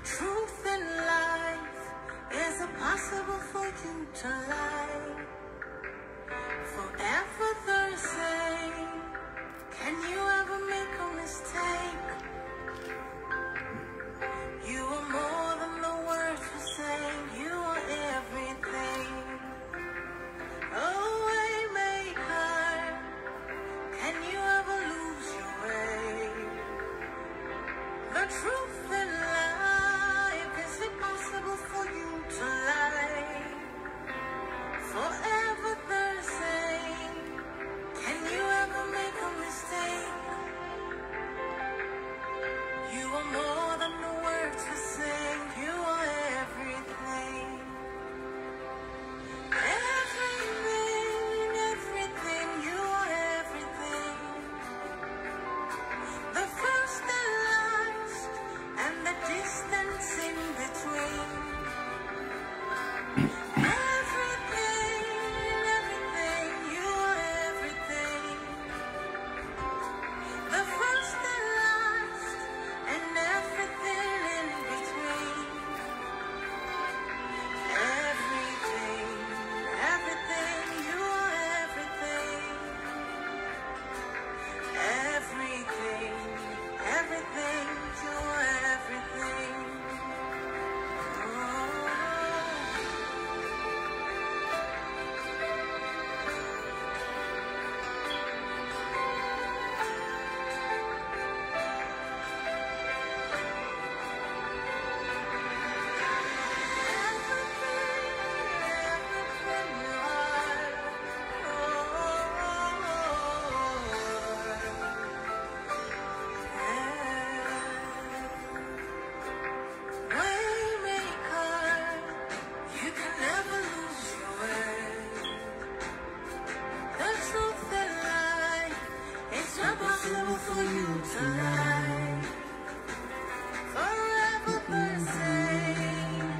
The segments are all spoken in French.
truth in life is impossible for you to lie. Forever the same. Can you ever make a mistake? You are more than the words we're saying. You are everything. Oh, waymaker, can you ever lose your way? The truth in life is impossible for you to lie. Forever the same. Can you ever make a mistake? You are more than the words we sing. You are everything. Everything, everything. You are everything. The first and last, and the distance in between. Everything, everything. You are everything. The first and last, and everything in between. Everything, everything. You are everything. Everything, everything. You are everything. For you tonight, forever the same.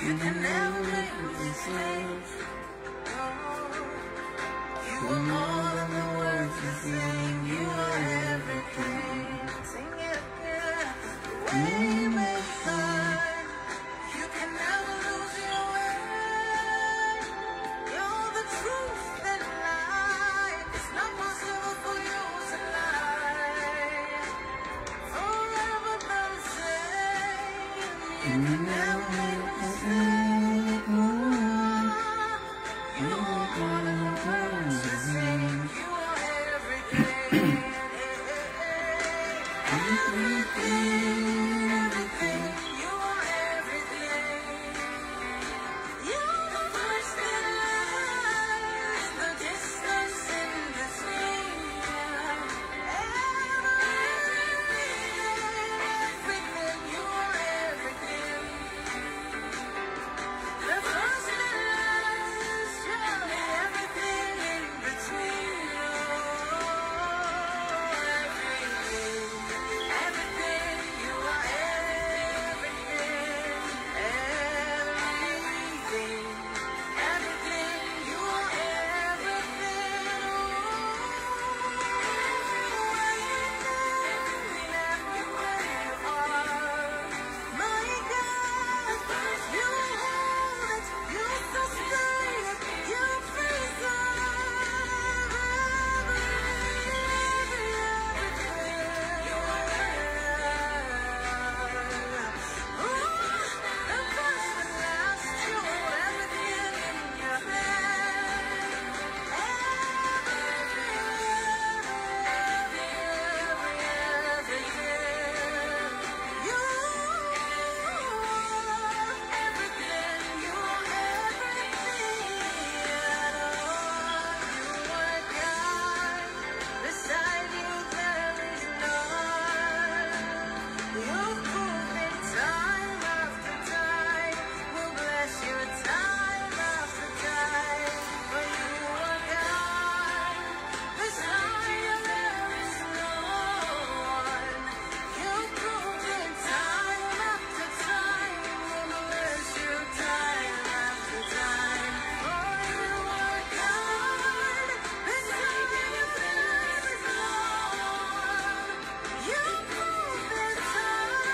You can never make a mistake. You are more than the words you sing. You are everything. Sing it again. Waymaker, you can never lose your way. You're the truth and life. It's not possible for you to lie. Forever the same. You can never make a mistake. You are more than the words you sing. You are everything. Everything, everything. You are everything. You're the first and last, the distance in between. Everything, you are everything. The first and last, surely everything in between. Everything, you are everything. Everything, everything, you are You prove that time.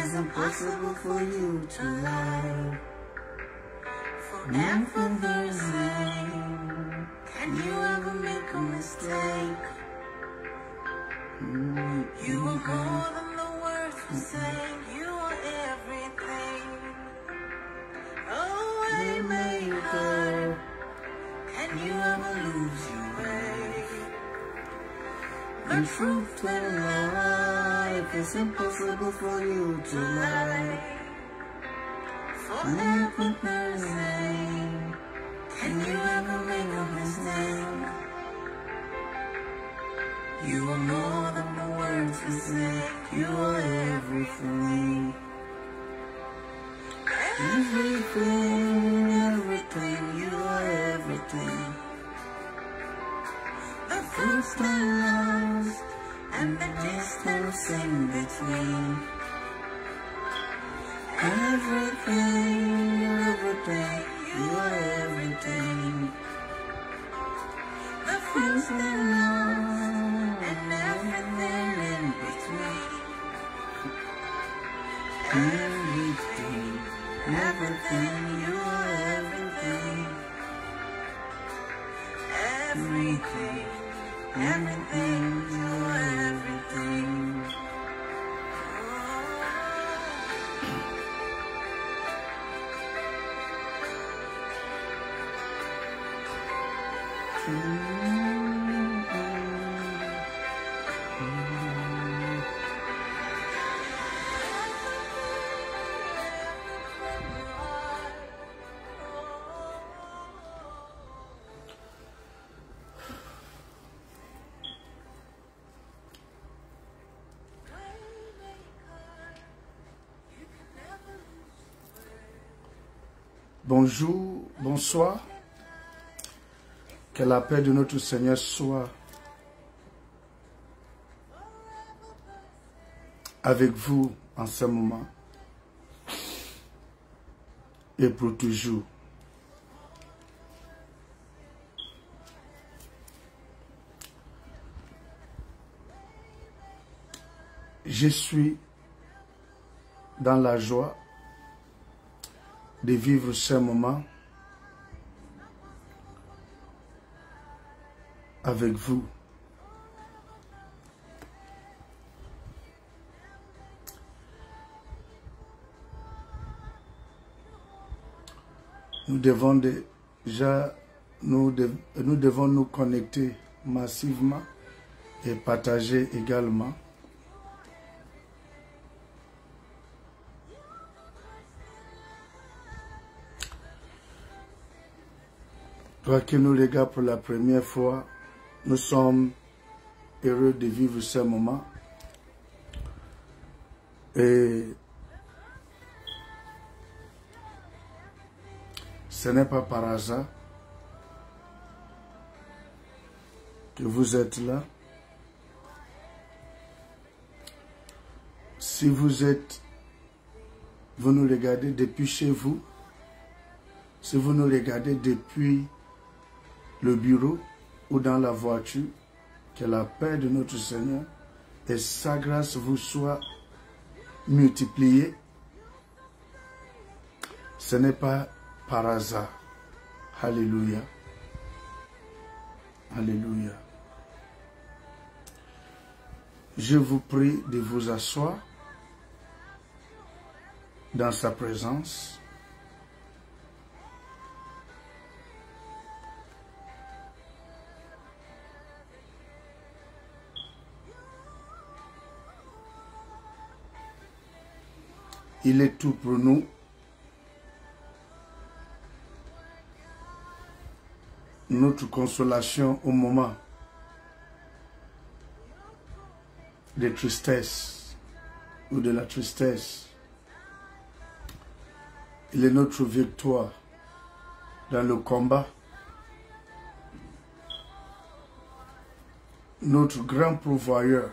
is impossible for you to lie. Forever the same. Can you ever make a mistake? You are more than the words we say. You are everything. Oh, waymaker. Can you ever lose your way? The truth in life is impossible for you to lie. Forever the same. Can you ever make a mistake? You are more than the words we say. You are everything. Everything, everything. You are everything. The first and last, and the distance in between. Everything, everything. You are everything. The first and last, and everything in between. Everything, everything, you are everything. Everything, everything, you are everything. Bonjour, bonsoir. Que la paix de notre Seigneur soit avec vous en ce moment et pour toujours. Je suis dans la joie de vivre ce moment avec vous. Nous devons déjà, nous devons nous connecter massivement et partager également. Toi qui nous regardes pour la première fois, nous sommes heureux de vivre ce moment. Et ce n'est pas par hasard que vous êtes là. Si vous nous regardez depuis chez vous, si vous nous regardez depuis le bureau ou dans la voiture, que la paix de notre Seigneur et sa grâce vous soient multipliées. Ce n'est pas par hasard. Alléluia. Alléluia. Je vous prie de vous asseoir dans sa présence. Il est tout pour nous. Notre consolation au moment de tristesse ou de la tristesse. Il est notre victoire dans le combat. Notre grand pourvoyeur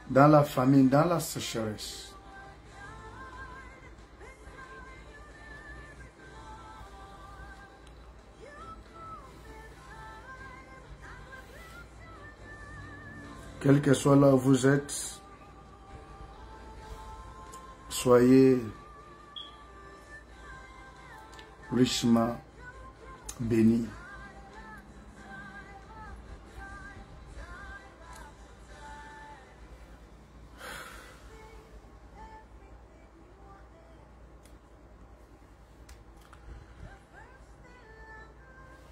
dans la famine, dans la sécheresse. Quel que soit là où vous êtes, soyez richement bénis.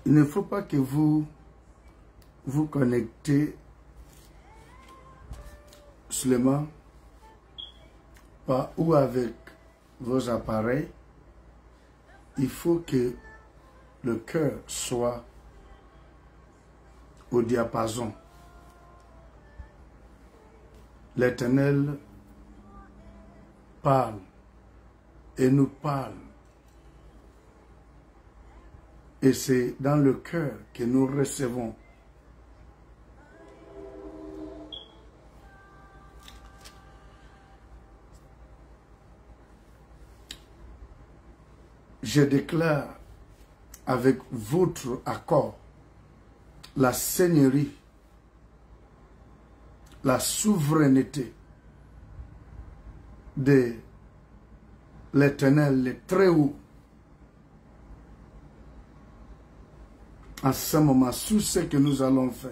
Il ne faut pas que vous vous connectez seulement par ou avec vos appareils. Il faut que le cœur soit au diapason. L'Éternel parle et nous parle. Et c'est dans le cœur que nous recevons. Je déclare avec votre accord la seigneurie, la souveraineté de l'Éternel, le Très-Haut. En ce moment, sous ce que nous allons faire,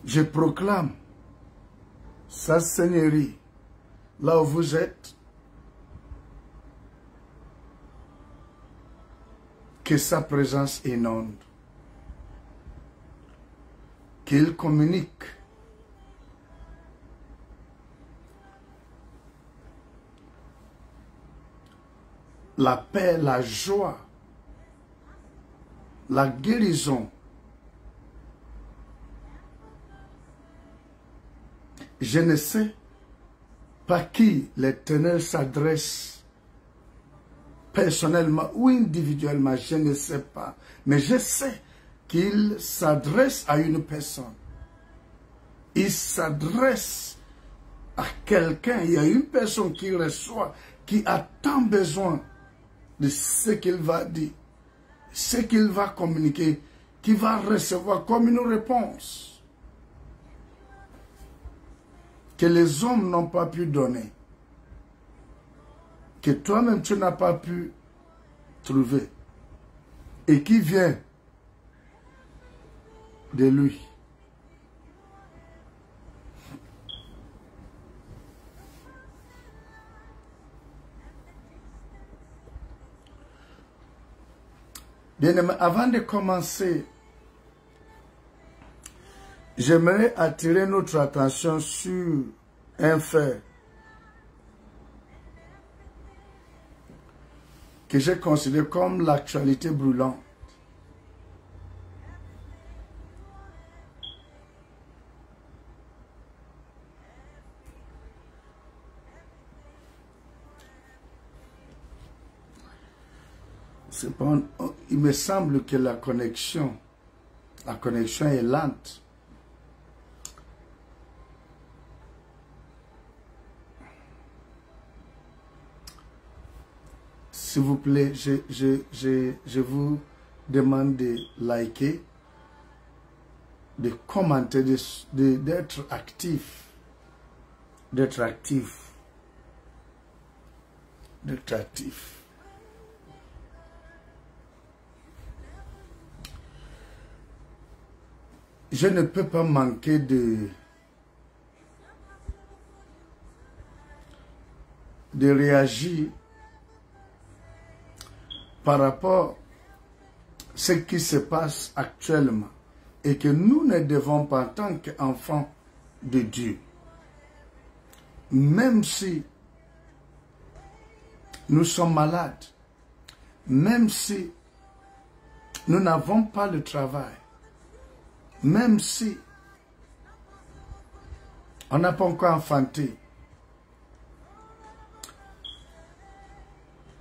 je proclame sa seigneurie là où vous êtes, que sa présence inonde, qu'il communique la paix, la joie, la guérison. Je ne sais pas qui l'Éternel s'adresse personnellement ou individuellement, je ne sais pas. Mais je sais qu'il s'adresse à une personne. Il s'adresse à quelqu'un. Il y a une personne qui reçoit, qui a tant besoin de ce qu'il va dire, ce qu'il va communiquer, qui va recevoir comme une réponse que les hommes n'ont pas pu donner, que toi-même tu n'as pas pu trouver, et qui vient de lui. Bien-aimé, avant de commencer, j'aimerais attirer notre attention sur un fait que j'ai considéré comme l'actualité brûlante. Il me semble que la connexion est lente. S'il vous plaît, je vous demande de liker, de commenter, d'être actif. D'être actif. D'être actif. Je ne peux pas manquer de réagir par rapport à ce qui se passe actuellement et que nous ne devons pas, en tant qu'enfants de Dieu, même si nous sommes malades, même si nous n'avons pas le travail, même si on n'a pas encore enfanté,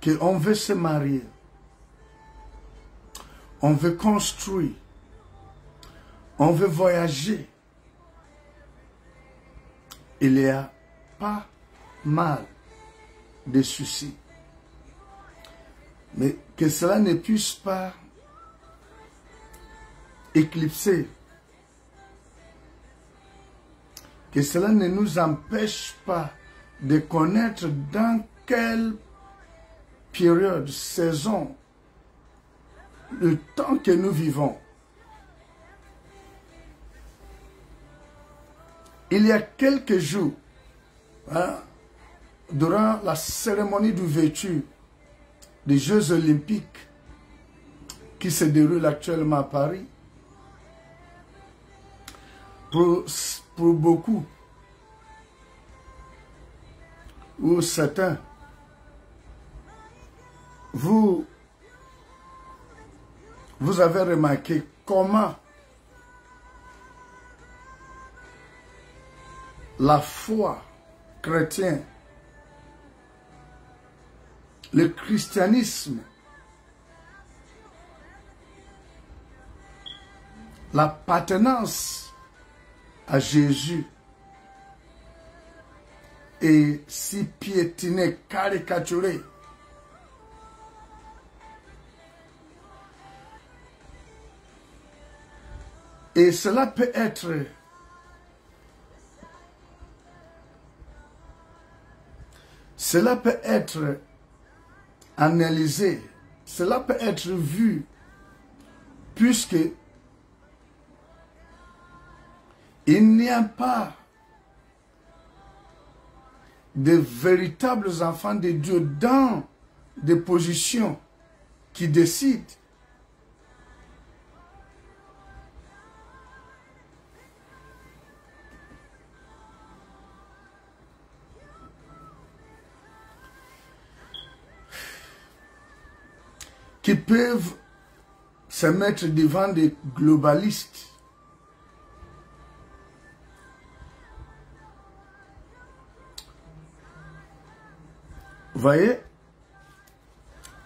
qu'on veut se marier, on veut construire, on veut voyager, il y a pas mal de soucis. Mais que cela ne puisse pas éclipser que cela ne nous empêche pas de connaître dans quelle période, saison, le temps que nous vivons. Il y a quelques jours, durant la cérémonie d'ouverture des Jeux Olympiques qui se déroulent actuellement à Paris, pour beaucoup, ou certains, vous avez remarqué comment la foi chrétienne, le christianisme, l'appartenance à Jésus est si piétinée, caricaturée. Et cela peut être analysé, cela peut être vu, puisque il n'y a pas de véritables enfants de Dieu dans des positions qui décident. Qui peuvent se mettre devant des globalistes. Vous voyez,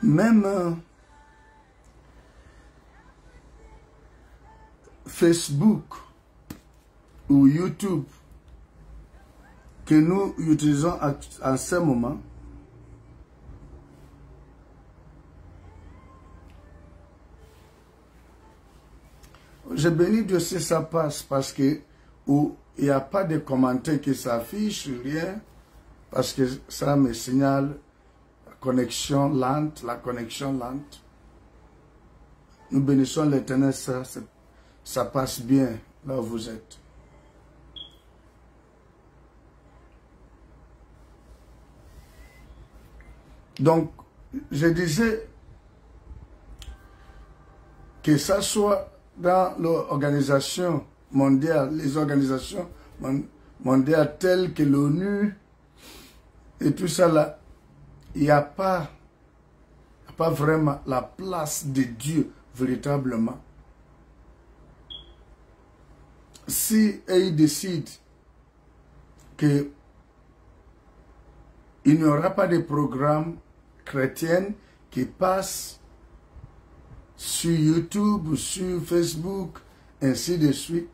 même Facebook ou YouTube que nous utilisons à ce moment, je bénis Dieu si ça passe, parce que il n'y a pas de commentaires qui s'affichent, rien, parce que ça me signale la connexion lente. Nous bénissons l'Éternel, ça passe bien là où vous êtes. Donc, je disais que ça soit dans l'organisation mondiale, les organisations mondiales telles que l'ONU et tout ça là, il n'y a pas vraiment la place de Dieu véritablement. Si ils décident qu'il n'y aura pas de programme chrétien qui passe sur YouTube ou sur Facebook, ainsi de suite,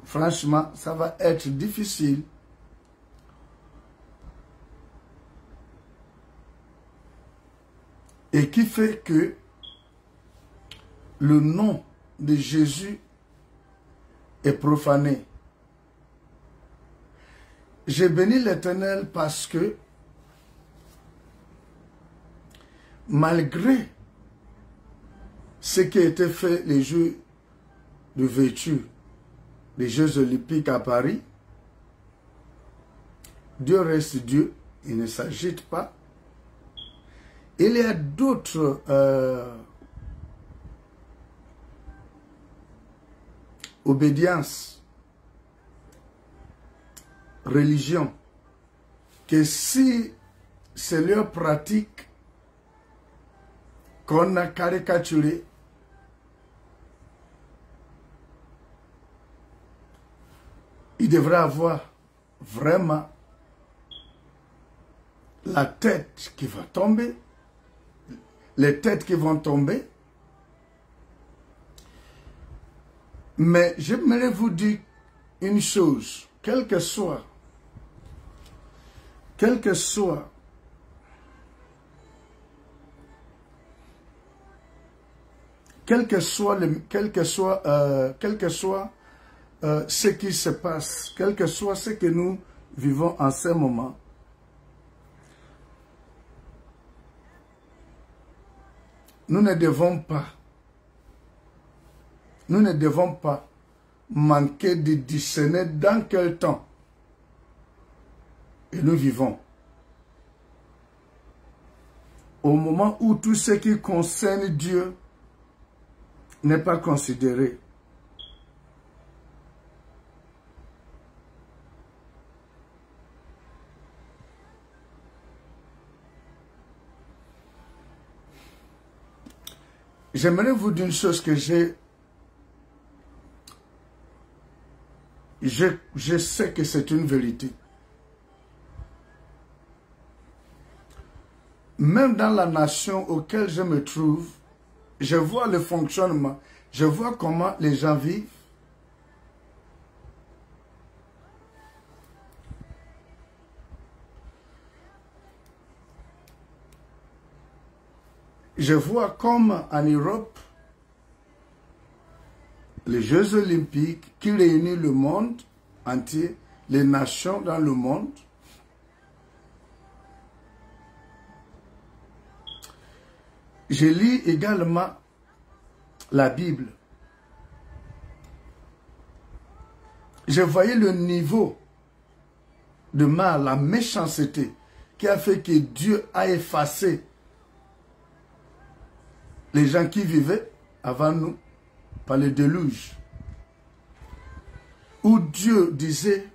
franchement, ça va être difficile. Et qui fait que le nom de Jésus est profané. J'ai béni l'Éternel parce que malgré ce qui a été fait les Jeux de vertu, les Jeux Olympiques à Paris, Dieu reste Dieu, il ne s'agite pas. Il y a d'autres obédiences, religions, que si c'est leur pratique qu'on a caricaturé, il devrait avoir vraiment la tête qui va tomber, les têtes qui vont tomber. Mais j'aimerais vous dire une chose, quel que soit ce qui se passe, quel que soit ce que nous vivons en ce moment, nous ne devons pas manquer de discerner dans quel temps et nous vivons. Au moment où tout ce qui concerne Dieu n'est pas considéré. J'aimerais vous dire une chose que je sais que c'est une vérité. Même dans la nation auquel je me trouve, je vois le fonctionnement, je vois comment les gens vivent. Je vois comme en Europe, les Jeux olympiques qui réunissent le monde entier, les nations dans le monde, je lis également la Bible. Je voyais le niveau de mal, la méchanceté qui a fait que Dieu a effacé les gens qui vivaient avant nous par le déluge. Où Dieu disait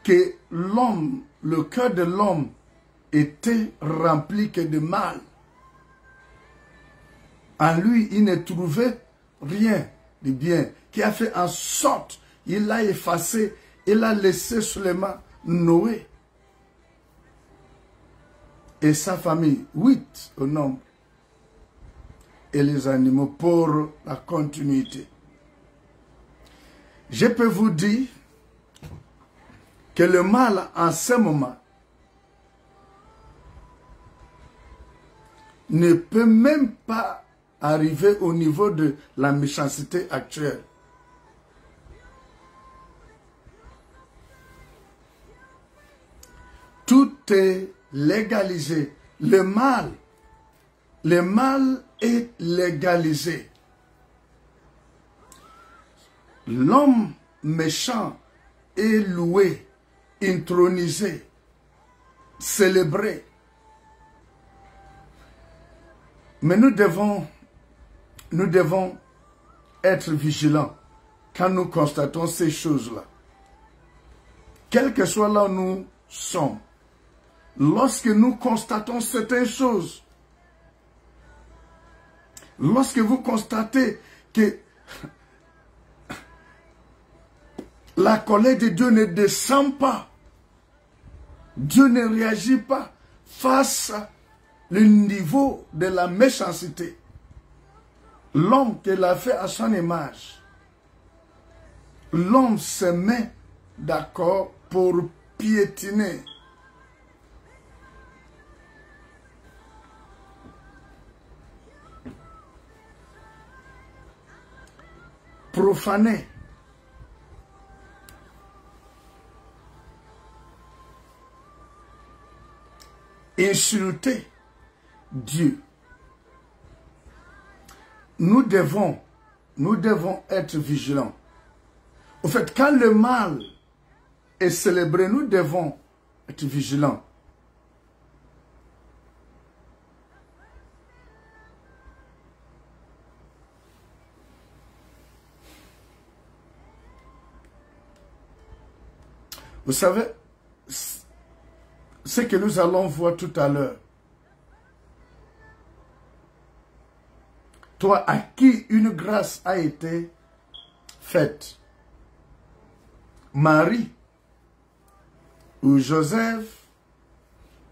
que l'homme, le cœur de l'homme était rempli que de mal. En lui, il ne trouvait rien de bien, qui a fait en sorte, il l'a effacé, il a laissé seulement Noé et sa famille, 8 au nombre, et les animaux pour la continuité. Je peux vous dire que le mal en ce moment ne peut même pas arriver au niveau de la méchanceté actuelle. Tout est légalisé. Le mal est légalisé. L'homme méchant est loué, intronisé, célébré. Mais nous devons être vigilants quand nous constatons ces choses-là. Quel que soit là où nous sommes, lorsque nous constatons certaines choses, lorsque vous constatez que la colère de Dieu ne descend pas, Dieu ne réagit pas face à le niveau de la méchanceté, l'homme qu'il a fait à son image, l'homme se met d'accord pour piétiner. Profaner. Insulter Dieu. Nous devons être vigilants. Au fait, quand le mal est célébré, nous devons être vigilants. Vous savez, ce que nous allons voir tout à l'heure, toi à qui une grâce a été faite, Marie, ou Joseph,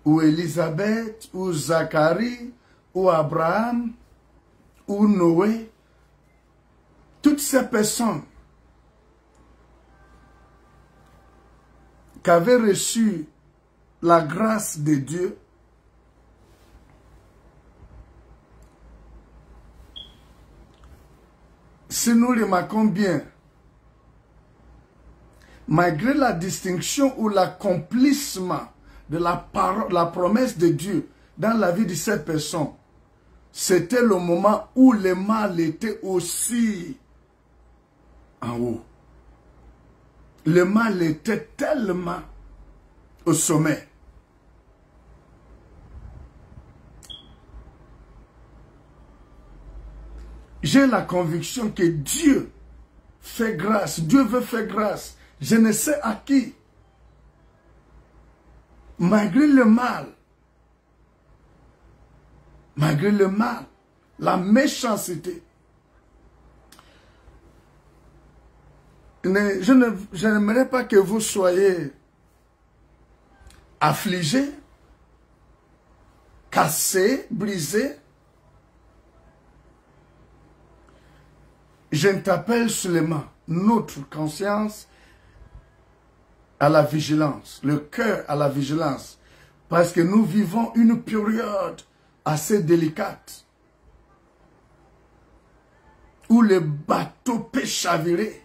ou Élisabeth, ou Zacharie, ou Abraham, ou Noé, toutes ces personnes qui avaient reçu la grâce de Dieu, si nous remarquons bien, malgré la distinction ou l'accomplissement de la parole, la promesse de Dieu dans la vie de ces personnes, c'était le moment où le mal était aussi en haut. Le mal était tellement au sommet. J'ai la conviction que Dieu fait grâce. Dieu veut faire grâce. Je ne sais à qui. Malgré le mal, la méchanceté, je n'aimerais pas que vous soyez affligés, cassés, brisés. Je t'appelle seulement notre conscience à la vigilance, le cœur à la vigilance, parce que nous vivons une période assez délicate où le bateau peut chavirer.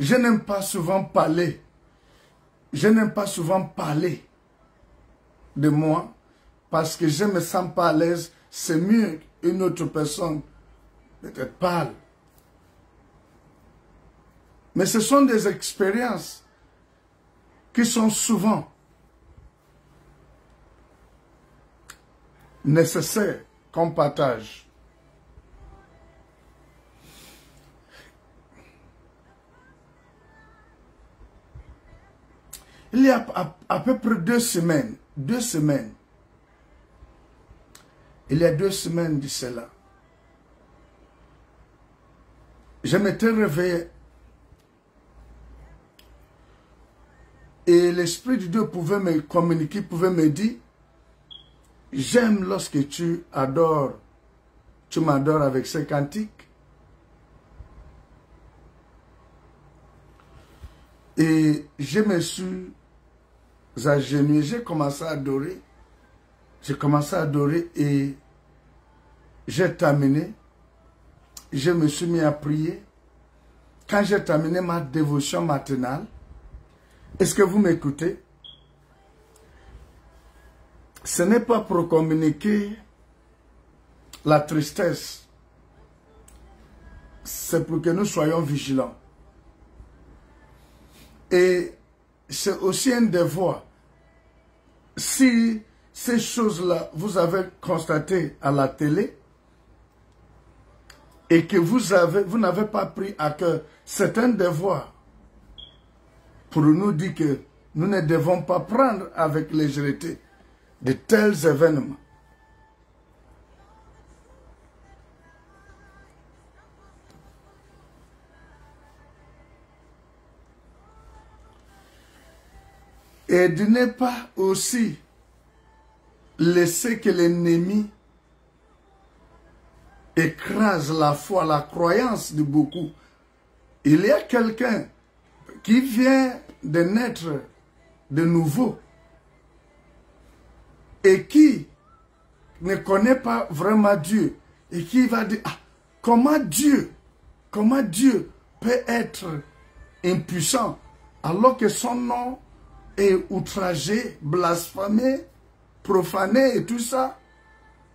Je n'aime pas souvent parler. Je n'aime pas souvent parler de moi parce que je ne me sens pas à l'aise. C'est mieux qu'une autre personne peut-être parle. Mais ce sont des expériences qui sont souvent nécessaires qu'on partage. Il y a à peu près 2 semaines, il y a 2 semaines de cela, je m'étais réveillé et l'Esprit de Dieu pouvait me communiquer, pouvait me dire, j'aime lorsque tu adores, tu m'adores avec ces cantiques. Et je me suis agenouillé, j'ai commencé à adorer. J'ai commencé à adorer et j'ai terminé. Je me suis mis à prier. Quand j'ai terminé ma dévotion matinale, est-ce que vous m'écoutez? Ce n'est pas pour communiquer la tristesse. C'est pour que nous soyons vigilants. Et c'est aussi un devoir. Si ces choses-là, vous avez constaté à la télé et que vous n'avez pas pris à cœur, c'est un devoir pour nous dire que nous ne devons pas prendre avec légèreté de tels événements. Et de ne pas aussi laisser que l'ennemi écrase la foi, la croyance de beaucoup. Il y a quelqu'un qui vient de naître de nouveau et qui ne connaît pas vraiment Dieu et qui va dire, ah, comment Dieu peut être impuissant alors que son nom est outragé, blasphémé, profané et tout ça,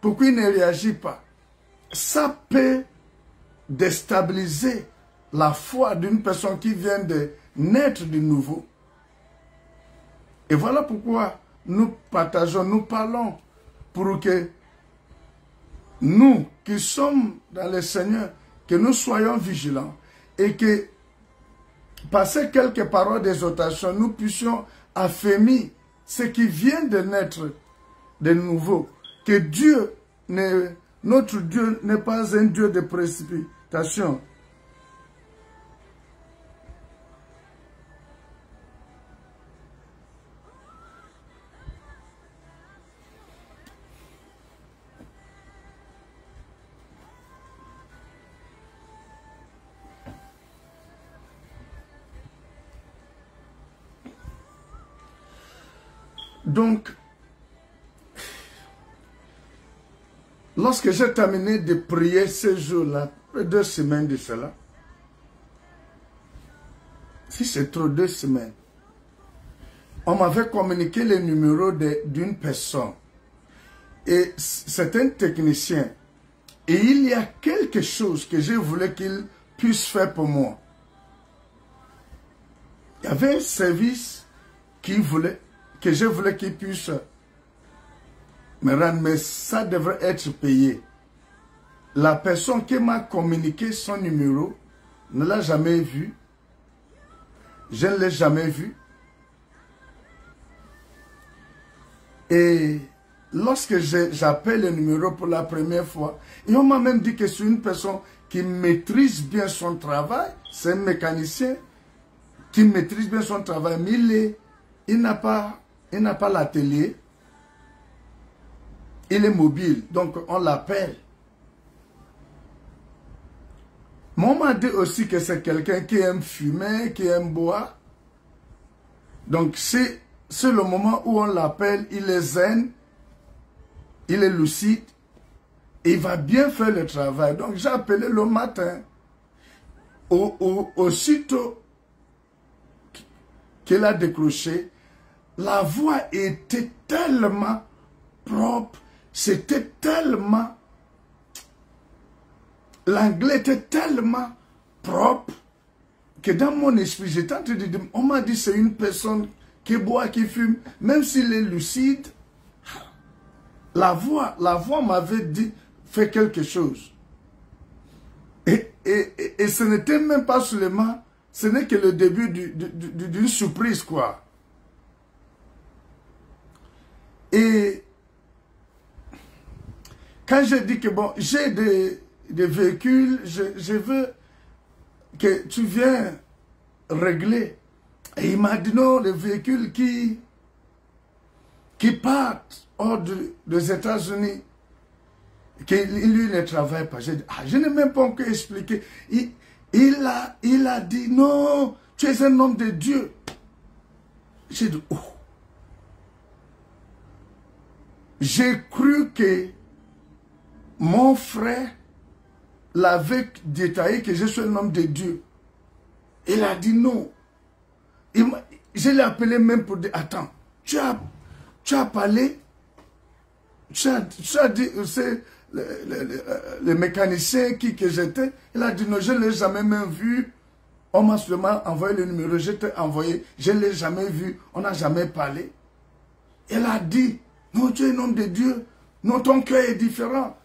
pourquoi il ne réagit pas? Ça peut déstabiliser la foi d'une personne qui vient de naître de nouveau. Et voilà pourquoi nous partageons, nous parlons pour que nous qui sommes dans le Seigneur, que nous soyons vigilants et que, par ces quelques paroles d'exhortation, nous puissions affermir ce qui vient de naître de nouveau. Que Dieu, notre Dieu n'est pas un Dieu de précipitation. Donc, lorsque j'ai terminé de prier ce jour-là, 2 semaines de cela, si c'est trop 2 semaines, on m'avait communiqué le numéro d'une personne. Et c'est un technicien. Et il y a quelque chose que je voulais qu'il puisse faire pour moi. Il y avait un service que je voulais qu'il puisse me rendre, mais ça devrait être payé. La personne qui m'a communiqué son numéro ne l'a jamais vu. Je ne l'ai jamais vu. Et lorsque j'appelle le numéro pour la première fois, et on m'a même dit que c'est une personne qui maîtrise bien son travail, c'est un mécanicien qui maîtrise bien son travail, mais il n'a pas l'atelier, il est mobile, donc on l'appelle. Mais on m'a dit aussi que c'est quelqu'un qui aime fumer, qui aime boire. Donc c'est le moment où on l'appelle, il est zen, il est lucide, et il va bien faire le travail. Donc j'ai appelé le matin. Aussitôt qu'il a décroché, la voix était tellement propre, c'était tellement... L'anglais était tellement propre que dans mon esprit, j'étais en train de dire, on m'a dit c'est une personne qui boit, qui fume, même s'il est lucide, la voix m'avait dit, fais quelque chose. Et ce n'était même pas seulement, ce n'est que le début d'une surprise, quoi. Et quand j'ai dit que bon, j'ai des véhicules, je veux que tu viennes régler. Et il m'a dit non, les véhicules qui partent hors des États-Unis, qu'il lui ne travaille pas. J'ai dit, je n'ai même pas encore expliqué. Il a dit non, tu es un homme de Dieu. J'ai dit, oh. J'ai cru que mon frère l'avait détaillé que je suis un homme de Dieu. Il a dit non. Je l'ai appelé même pour dire, attends, tu as parlé, tu as dit, c'est le mécanicien que j'étais. Il a dit non, je ne l'ai jamais même vu. On m'a seulement envoyé le numéro, je t'ai envoyé, je ne l'ai jamais vu, on n'a jamais parlé. Il a dit, non, tu es un homme de Dieu, non, ton cœur est différent.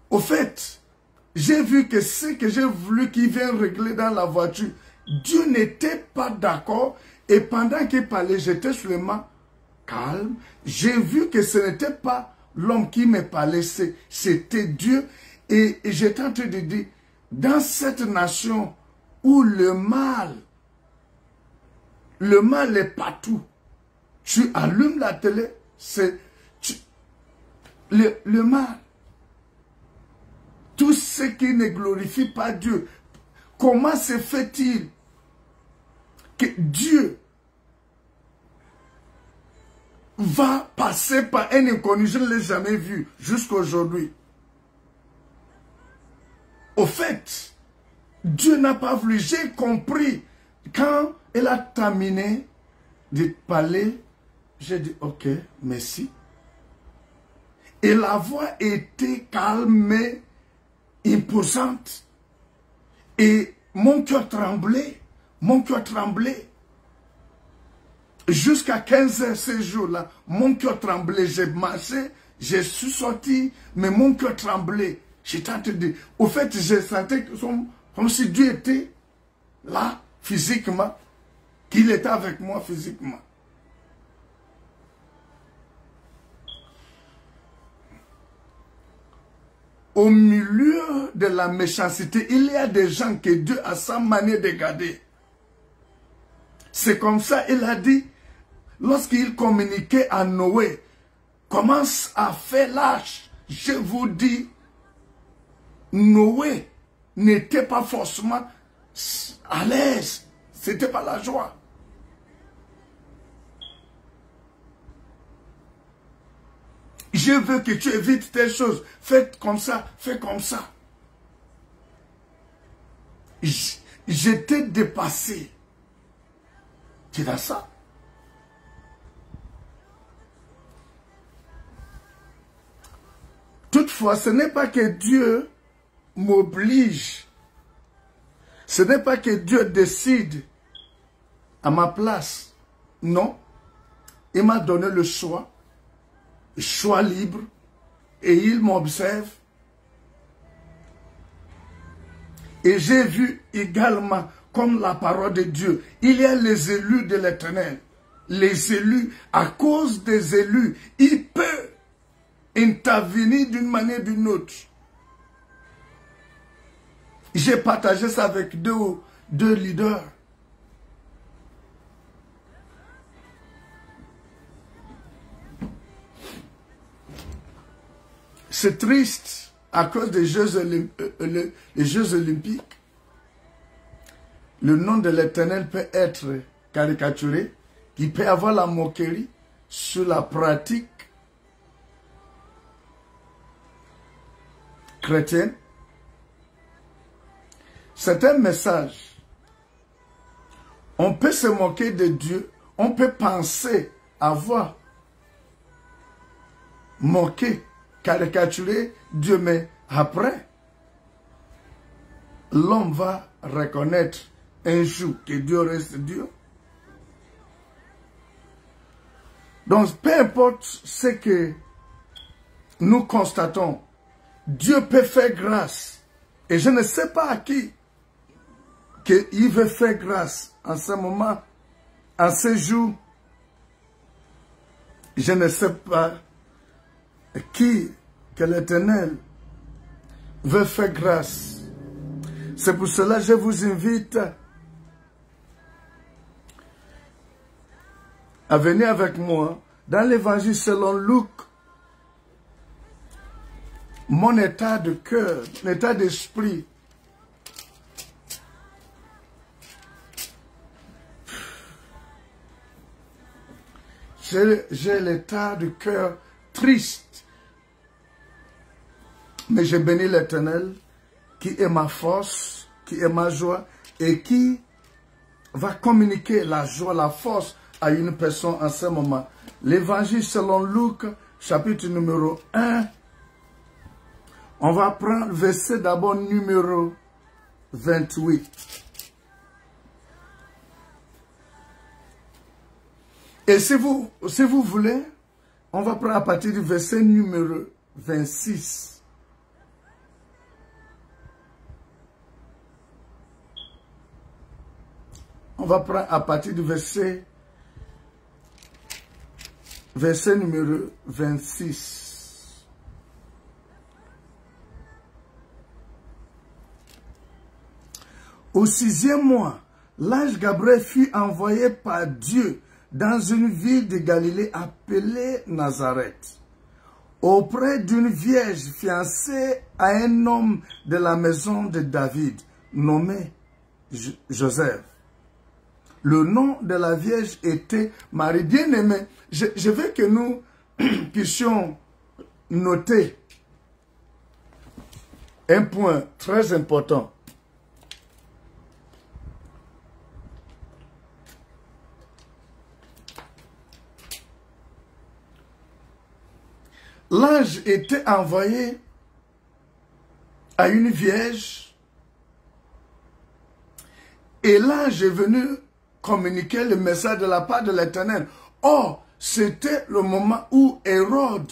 Au fait, j'ai vu que ce que j'ai voulu qu'il vienne régler dans la voiture, Dieu n'était pas d'accord. Et pendant qu'il parlait, j'étais seulement calme. J'ai vu que ce n'était pas l'homme qui me parlait, c'était Dieu. Et j'étais en train de dire, dans cette nation où le mal est partout, tu allumes la télé, c'est le mal. Tout ce qui ne glorifie pas Dieu. Comment se fait-il que Dieu va passer par un inconnu? Je ne l'ai jamais vu jusqu'à aujourd'hui. Au fait, Dieu n'a pas voulu. J'ai compris. Quand elle a terminé de parler, j'ai dit ok, merci. Et la voix était calme, imposante. Et mon cœur tremblait. Mon cœur tremblait. Jusqu'à 15h ce jour-là, mon cœur tremblait. J'ai marché, je suis sorti, mais mon cœur tremblait. J'étais en train de dire, au fait, j'ai senti comme si Dieu était là, physiquement, qu'il était avec moi physiquement. Au milieu de la méchanceté, il y a des gens que Dieu a sa manière de garder. C'est comme ça, il a dit, lorsqu'il communiquait à Noé, commence à faire l'âge. Je vous dis, Noé n'était pas forcément à l'aise. C'était pas la joie. Je veux que tu évites telle chose. Fais comme ça, fais comme ça. J'étais dépassé. C'est dans ça. Toutefois, ce n'est pas que Dieu m'oblige. Ce n'est pas que Dieu décide à ma place. Non. Il m'a donné le choix libre, et il m'observe. Et j'ai vu également, comme la parole de Dieu, il y a les élus de l'Éternel. Les élus, à cause des élus, il peut intervenir d'une manière ou d'une autre. J'ai partagé ça avec deux leaders. C'est triste à cause des Jeux Olympiques. Le nom de l'Éternel peut être caricaturé. Il peut avoir la moquerie sur la pratique chrétienne. C'est un message. On peut se moquer de Dieu. On peut penser avoir moqué, caricaturer Dieu, mais après, l'homme va reconnaître un jour que Dieu reste Dieu. Donc, peu importe ce que nous constatons, Dieu peut faire grâce. Et je ne sais pas à qui qu'il veut faire grâce en ce moment, en ce jour. Je ne sais pas qui que l'Éternel veut faire grâce. C'est pour cela que je vous invite à venir avec moi dans l'évangile selon Luc. Mon état de cœur, l'état d'esprit. J'ai l'état de cœur triste. Mais je bénis l'Éternel qui est ma force, qui est ma joie et qui va communiquer la joie, la force à une personne en ce moment. L'évangile selon Luc, chapitre numéro 1. On va prendre le verset d'abord numéro 28. Et si vous voulez, on va prendre à partir du verset numéro 26. On va prendre à partir du verset numéro 26. Au 6e mois, l'ange Gabriel fut envoyé par Dieu dans une ville de Galilée appelée Nazareth, auprès d'une vierge fiancée à un homme de la maison de David, nommé Joseph. Le nom de la vierge était Marie. Bien-aimée, je veux que nous puissions noter un point très important. L'ange était envoyé à une vierge et l'ange est venu communiquer le message de la part de l'Éternel. Or, c'était le moment où Hérode,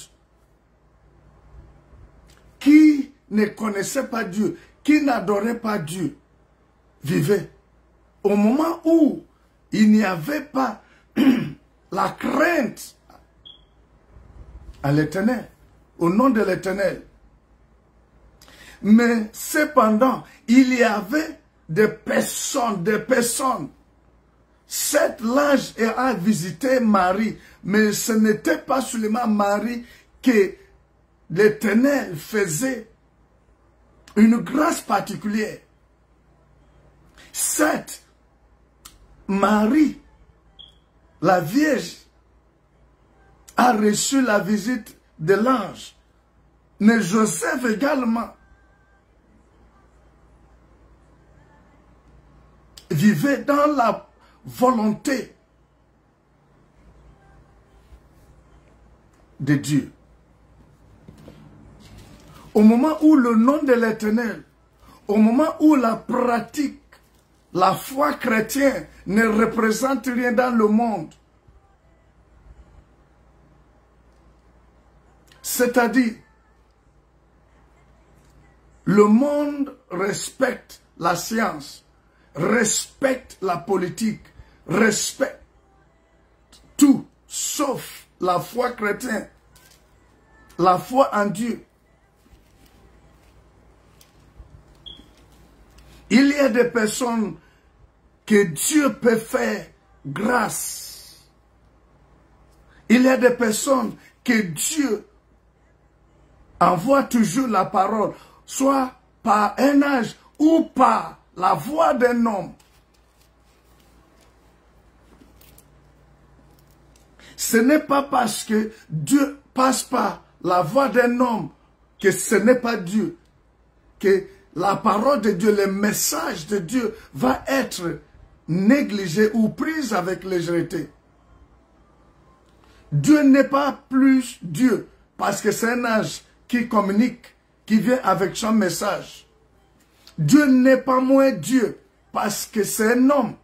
qui ne connaissait pas Dieu, qui n'adorait pas Dieu, vivait. Au moment où il n'y avait pas la crainte à l'Éternel, au nom de l'Éternel. Mais cependant, il y avait des personnes. Cette l'ange a visité Marie, mais ce n'était pas seulement Marie que l'Éternel faisait une grâce particulière. Cette Marie, la Vierge, a reçu la visite de l'ange. Mais Joseph également vivait dans la volonté de Dieu. Au moment où le nom de l'Éternel, au moment où la pratique, la foi chrétienne ne représente rien dans le monde, c'est-à-dire, le monde respecte la science, respecte la politique, respecte tout, sauf la foi chrétienne, la foi en Dieu. Il y a des personnes que Dieu peut faire grâce. Il y a des personnes que Dieu envoie toujours la parole, soit par un ange ou par la voix d'un homme. Ce n'est pas parce que Dieu passe par la voix d'un homme que ce n'est pas Dieu, que la parole de Dieu, le message de Dieu va être négligé ou pris avec légèreté. Dieu n'est pas plus Dieu parce que c'est un ange qui communique, qui vient avec son message. Dieu n'est pas moins Dieu parce que c'est un homme.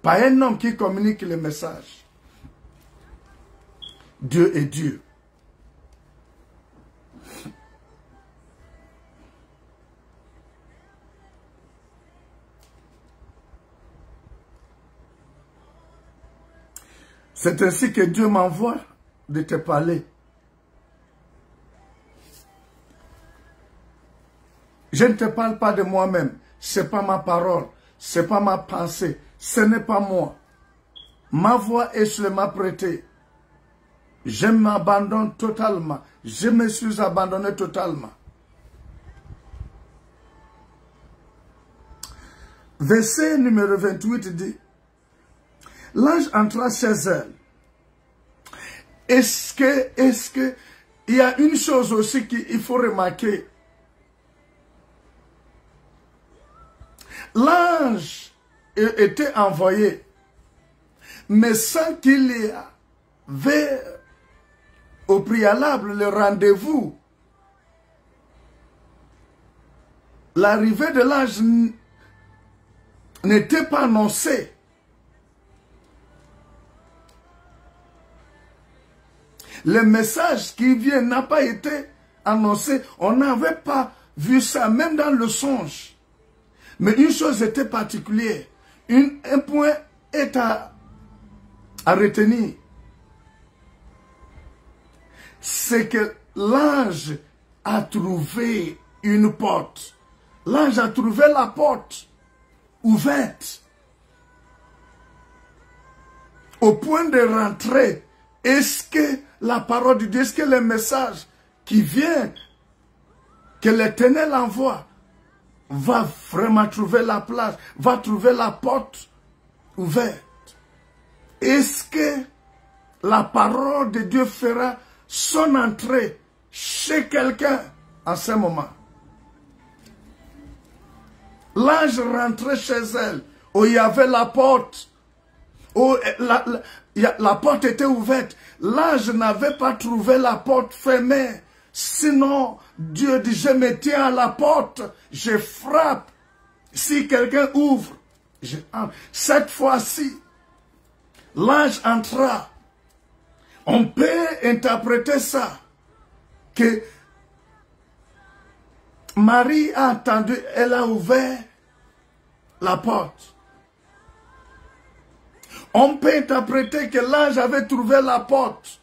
Pas un homme qui communique le message. Dieu est Dieu. C'est ainsi que Dieu m'envoie de te parler. Je ne te parle pas de moi-même. Ce n'est pas ma parole. Ce n'est pas ma pensée. Ce n'est pas moi. Ma voix est seulement prêtée. Je m'abandonne totalement. Je me suis abandonné totalement. Verset numéro 28 dit, l'ange entra chez elle. Est-ce que, il y a une chose aussi qu'il faut remarquer. L'ange était envoyé, mais sans qu'il y avait au préalable le rendez-vous. L'arrivée de l'ange n'était pas annoncée. Le message qui vient n'a pas été annoncé. On n'avait pas vu ça, même dans le songe. Mais une chose était particulière. Un point est à retenir. C'est que l'ange a trouvé une porte. L'ange a trouvé la porte ouverte. Au point de rentrer, est-ce que la parole de Dieu, est-ce que le message qui vient, que l'Éternel envoie, va vraiment trouver la place, va trouver la porte ouverte? Est-ce que la parole de Dieu fera son entrée chez quelqu'un en ce moment? L'ange rentrait chez elle, où il y avait la porte, où la porte était ouverte. L'ange n'avait pas trouvé la porte fermée. Sinon, Dieu dit, je me tiens à la porte, je frappe. Si quelqu'un ouvre, je entre. Cette fois-ci, l'ange entra. On peut interpréter ça, que Marie a entendu, elle a ouvert la porte. On peut interpréter que l'ange avait trouvé la porte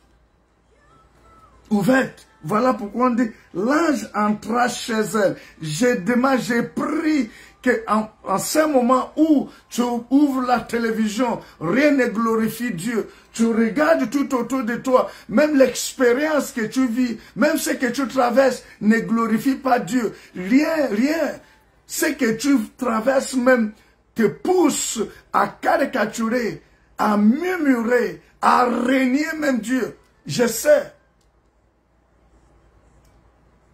ouverte. Voilà pourquoi on dit, l'ange entra chez elle. J'ai pris qu'en ce moment où tu ouvres la télévision, rien ne glorifie Dieu. Tu regardes tout autour de toi, même l'expérience que tu vis, même ce que tu traverses ne glorifie pas Dieu. Rien. Ce que tu traverses même te pousse à caricaturer, à murmurer, à régner même Dieu. Je sais,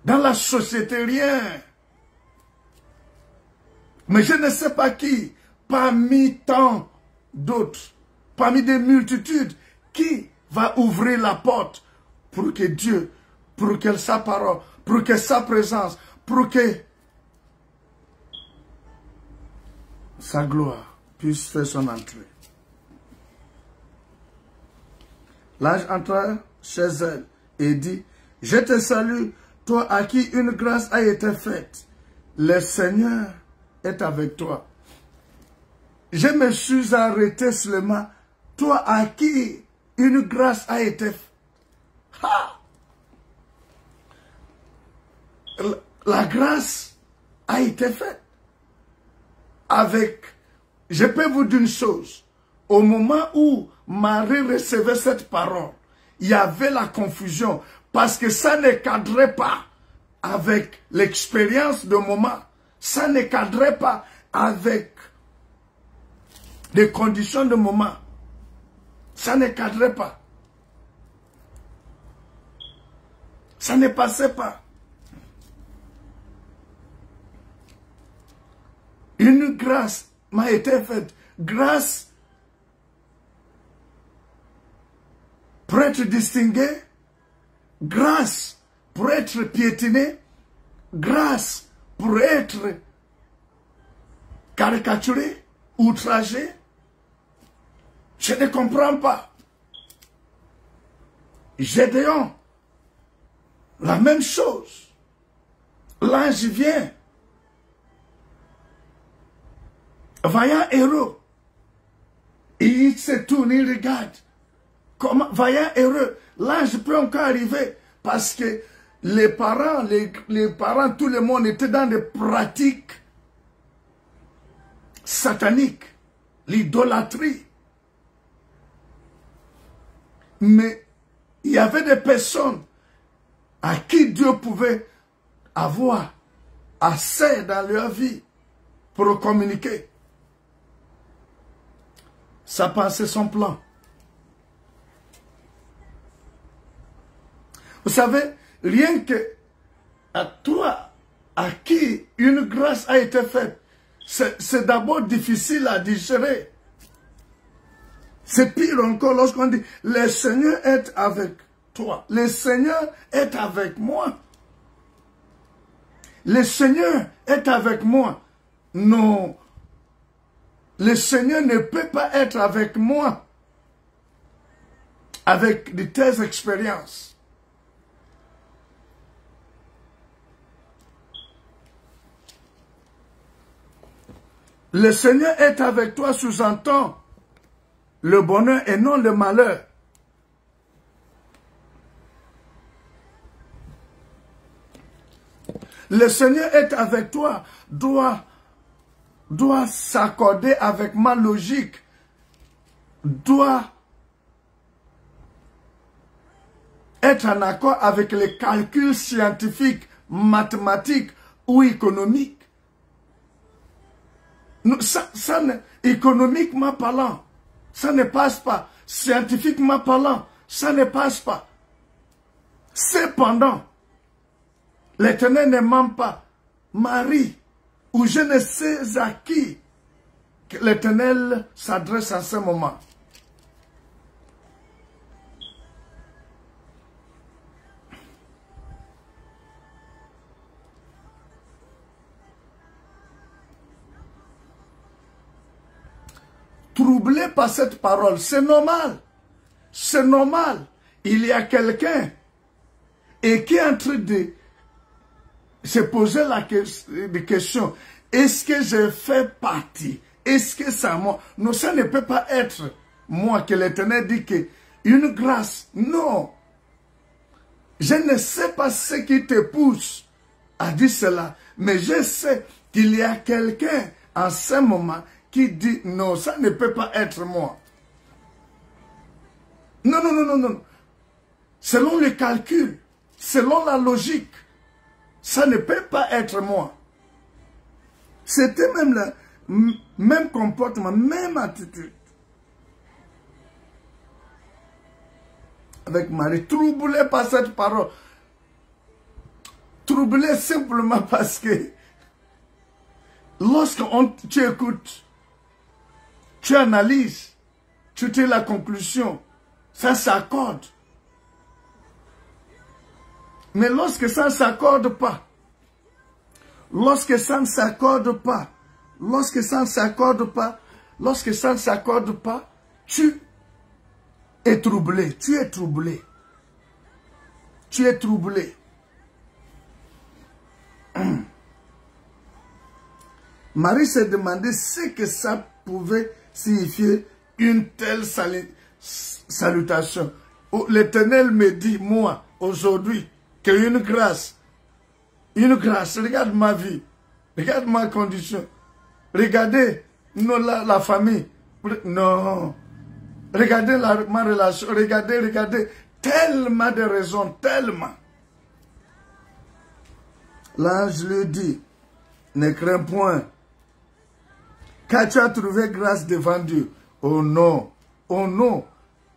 Dans la société, rien. Mais je ne sais pas qui, parmi tant d'autres, parmi des multitudes, qui va ouvrir la porte pour que Dieu, pour que sa parole, pour que sa présence, pour que sa gloire puisse faire son entrée. L'ange entra chez elle et dit, « Je te salue, toi à qui une grâce a été faite. Le Seigneur est avec toi. » Je me suis arrêté seulement, toi à qui une grâce a été faite. La grâce a été faite. Avec, je peux vous dire une chose, au moment où Marie recevait cette parole, il y avait la confusion parce que ça ne cadrait pas avec l'expérience de moment, ça ne cadrait pas avec les conditions de moment, ça ne cadrait pas, ça ne passait pas. Une grâce m'a été faite, grâce pour être distingué, grâce pour être piétiné, grâce pour être caricaturé, outragé. Je ne comprends pas. Gédéon, la même chose. L'ange vient. Vaillant héros. Il se tourne, il regarde. Comment, vaillant heureux, l'ange peut encore arriver parce que les parents, tout le monde était dans des pratiques sataniques, l'idolâtrie. Mais il y avait des personnes à qui Dieu pouvait avoir assez dans leur vie pour communiquer sa pensée, son plan. Vous savez, rien que à toi, à qui une grâce a été faite, c'est d'abord difficile à digérer. C'est pire encore lorsqu'on dit, le Seigneur est avec toi. Le Seigneur est avec moi. Le Seigneur est avec moi. Non. Le Seigneur ne peut pas être avec moi avec de telles expériences. Le Seigneur est avec toi, sous-entend le bonheur et non le malheur. Le Seigneur est avec toi, doit s'accorder avec ma logique, doit être en accord avec les calculs scientifiques, mathématiques ou économiques. Économiquement parlant, ça ne passe pas. Scientifiquement parlant, ça ne passe pas. Cependant, l'Éternel ne ment pas. Marie, ou je ne sais à qui l'Éternel s'adresse en ce moment. Troublé par cette parole, c'est normal. C'est normal. Il y a quelqu'un et qui est en train de se poser la question. Est-ce que je fais partie? Est-ce que c'est moi? Non, ça ne peut pas être moi que l'Éternel dit que une grâce. Non. Je ne sais pas ce qui te pousse à dire cela. Mais je sais qu'il y a quelqu'un en ce moment qui dit non, ça ne peut pas être moi. Non, non, non, non, non. Selon les calculs, selon la logique, ça ne peut pas être moi. C'était même le même comportement, même attitude. Avec Marie, troublé par cette parole. troublé simplement parce que lorsque tu écoutes, tu analyses, tu tires la conclusion, ça s'accorde. Mais lorsque ça ne s'accorde pas, lorsque ça ne s'accorde pas, lorsque ça ne s'accorde pas, lorsque ça ne s'accorde pas, tu es troublé, tu es troublé. Tu es troublé. Marie s'est demandé ce que ça pouvait signifier une telle salutation. L'Éternel me dit, moi, aujourd'hui, qu'une grâce, regarde ma vie, regarde ma condition, regardez la famille, non, regardez ma relation, regardez, tellement de raisons, tellement. L'ange lui dit, ne crains point, car tu as trouvé grâce devant Dieu. Oh non,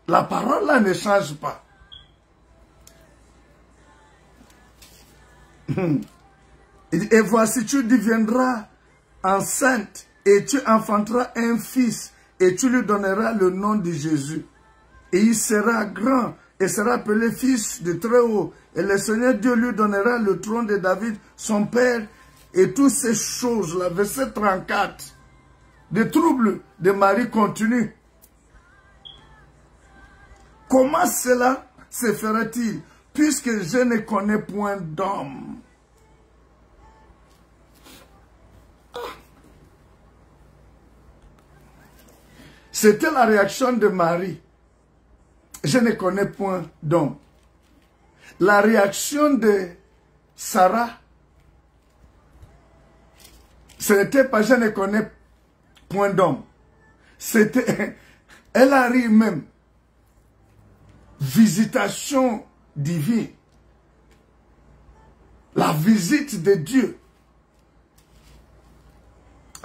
la parole là ne change pas. Et voici, tu deviendras enceinte et tu enfanteras un fils et tu lui donneras le nom de Jésus. Et il sera grand et sera appelé fils de Très-Haut. Et le Seigneur Dieu lui donnera le trône de David, son père, et toutes ces choses-là. Verset 34. Les troubles de Marie continuent. Comment cela se fera-t-il, puisque je ne connais point d'homme? C'était la réaction de Marie. Je ne connais point d'homme. La réaction de Sarah, ce n'était pas je ne connais point d'homme. C'était, elle arrive même. Visitation divine. La visite de Dieu.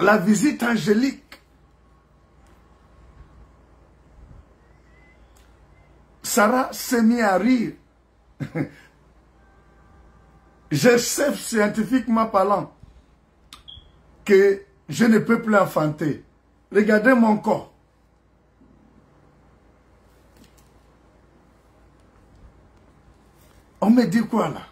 La visite angélique. Sarah s'est mise à rire. Je sais scientifiquement parlant que je ne peux plus enfanter. Regardez mon corps. On me dit quoi là?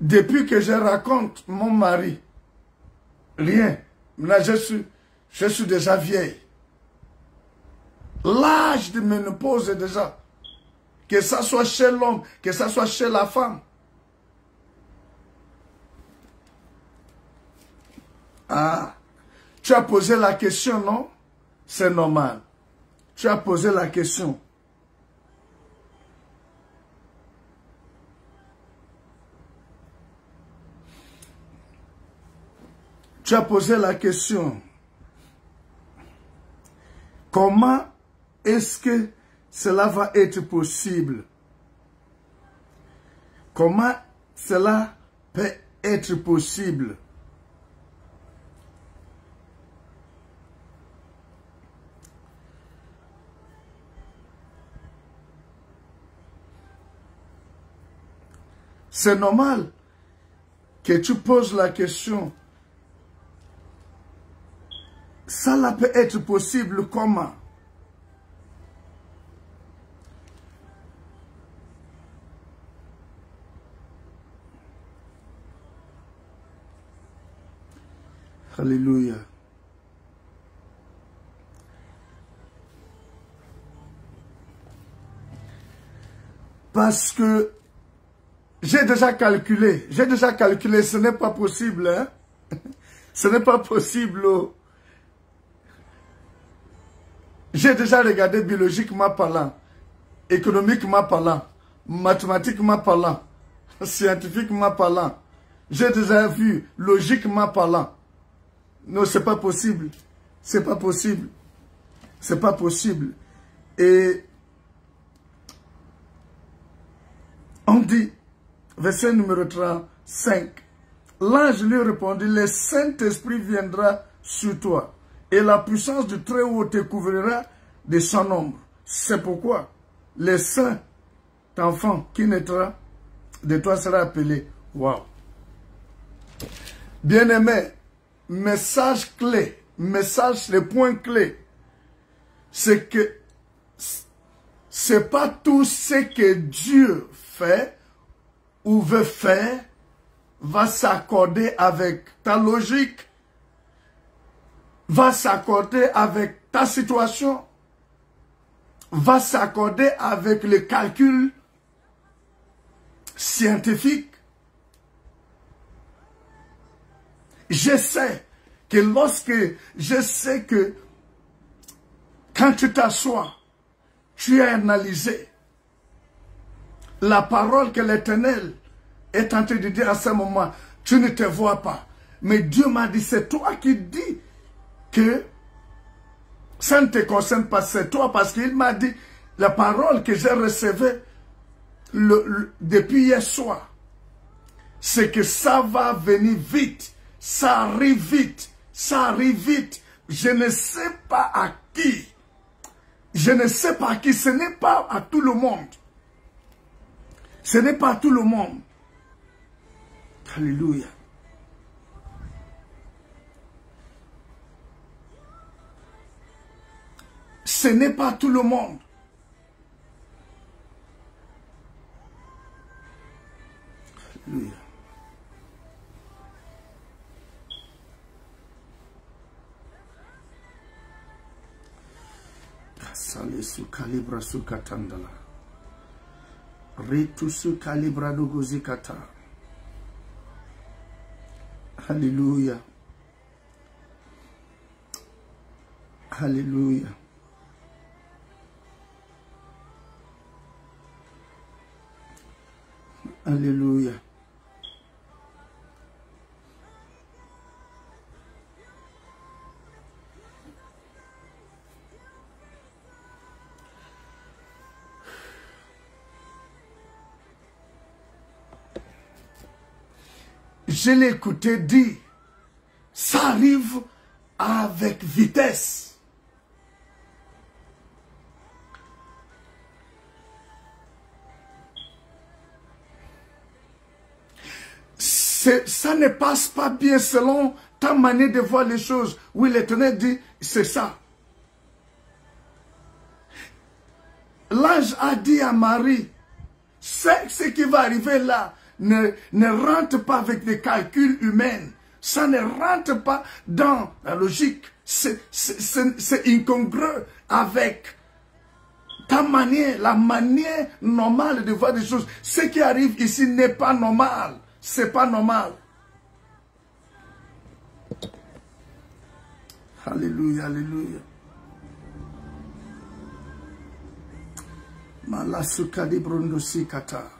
Depuis que je raconte mon mari, rien. Là, je suis déjà vieille. L'âge de ménopause est déjà. Que ça soit chez l'homme, que ça soit chez la femme. Ah, tu as posé la question, non? C'est normal. Tu as posé la question. Tu as posé la question. Comment est-ce que cela va être possible? Comment cela peut être possible? C'est normal que tu poses la question. Ça peut être possible comment? Alléluia. Parce que j'ai déjà calculé, ce n'est pas possible, hein? Ce n'est pas possible. Oh. J'ai déjà regardé biologiquement parlant, économiquement parlant, mathématiquement parlant, scientifiquement parlant. J'ai déjà vu logiquement parlant. Non, c'est pas possible. C'est pas possible. C'est pas possible. Et on dit, verset numéro 35, l'ange lui répondit, le Saint-Esprit viendra sur toi et la puissance du Très-Haut te couvrira de son ombre. C'est pourquoi le saint enfant qui naîtra de toi sera appelé. Waouh! Bien-aimé, message clé, message, le point clé, c'est que c'est pas tout ce que Dieu fait ou veut faire va s'accorder avec ta logique, va s'accorder avec ta situation, va s'accorder avec le calcul scientifique. Je sais que quand tu t'assois, tu as analysé la parole que l'Éternel est en train de dire à ce moment, tu ne te vois pas. Mais Dieu m'a dit, c'est toi qui dis que ça ne te concerne pas, c'est toi, parce qu'il m'a dit, la parole que j'ai recevue depuis hier soir, c'est que ça va venir vite, ça arrive vite, ça arrive vite. Je ne sais pas à qui, je ne sais pas à qui, ce n'est pas à tout le monde. Ce n'est pas à tout le monde. Alléluia. Ce n'est pas à tout le monde. Alléluia. Sale su calibra su katandala. Ritu su calibra do gozikata. Alléluia. Alléluia. Alléluia. Je l'ai écouté dire, ça arrive avec vitesse. Ça ne passe pas bien selon ta manière de voir les choses. Oui, l'Éternel dit, c'est ça. L'ange a dit à Marie, ce qui va arriver là ne rentre pas avec des calculs humains. Ça ne rentre pas dans la logique. C'est incongru avec ta manière, la manière normale de voir des choses. Ce qui arrive ici n'est pas normal. C'est pas normal. Alléluia, alléluia. Malasuka di brondosi kata.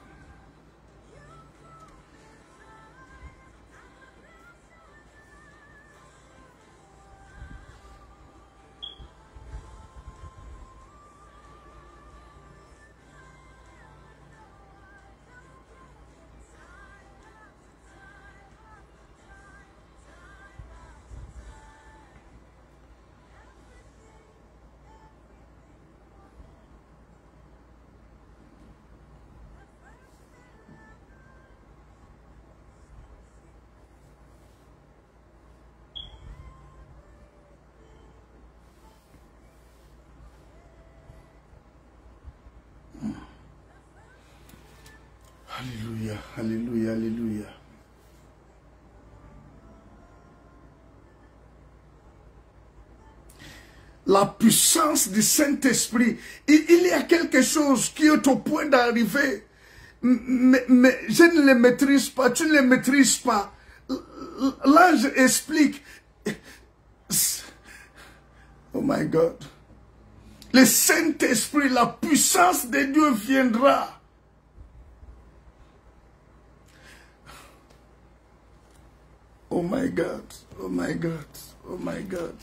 Alléluia, alléluia, alléluia. La puissance du Saint-Esprit, il y a quelque chose qui est au point d'arriver, mais je ne le maîtrise pas, tu ne le maîtrises pas. L'ange explique. Oh my God. Le Saint-Esprit, la puissance de Dieu viendra. Oh my God, oh my God, oh my God.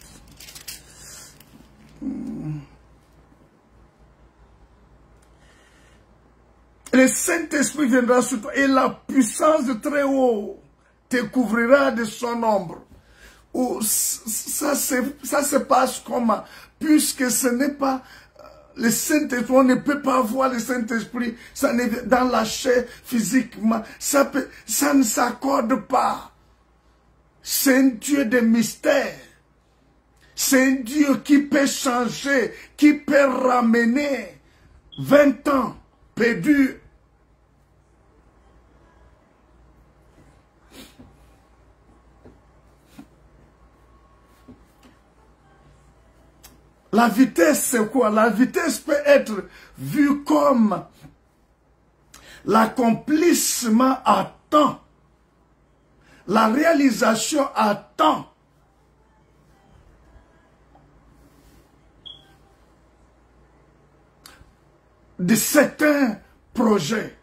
Le Saint-Esprit viendra sur toi et la puissance de très haut te couvrira de son ombre. Oh, ça se passe comment? Puisque ce n'est pas le Saint-Esprit, on ne peut pas voir le Saint-Esprit dans la chair physiquement. Ça ne s'accorde pas. C'est un Dieu de mystère. C'est un Dieu qui peut changer, qui peut ramener 20 ans perdus. La vitesse, c'est quoi? La vitesse peut être vue comme l'accomplissement à temps, la réalisation à temps. De certains projets.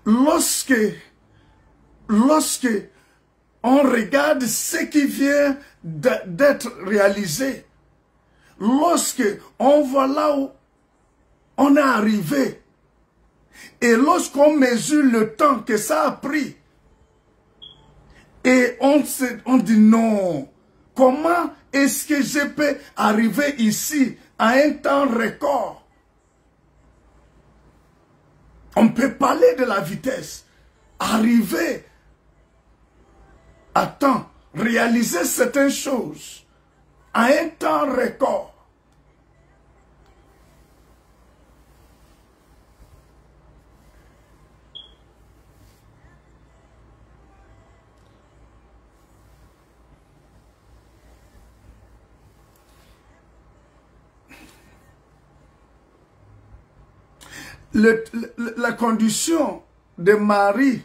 Lorsque on regarde ce qui vient d'être réalisé, lorsque on voit là où on est arrivé, et lorsqu'on mesure le temps que ça a pris, et on dit non, comment est-ce que je peux arriver ici à un temps record? On peut parler de la vitesse, arriver à temps, réaliser certaines choses à un temps record. La condition de Marie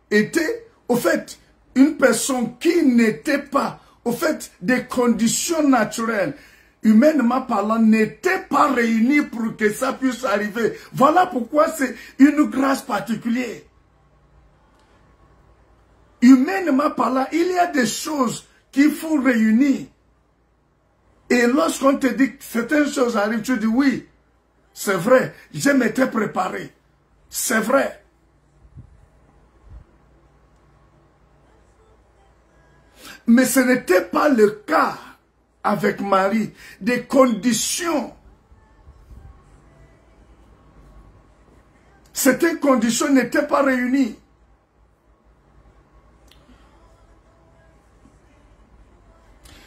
était, au fait, une personne qui n'était pas, au fait, des conditions naturelles, humainement parlant, n'était pas réunie pour que ça puisse arriver. Voilà pourquoi c'est une grâce particulière. Humainement parlant, il y a des choses qu'il faut réunir. Et lorsqu'on te dit que certaines choses arrivent, tu dis oui, c'est vrai, je m'étais préparé. C'est vrai. Mais ce n'était pas le cas avec Marie. Des conditions. Certaines conditions n'étaient pas réunies.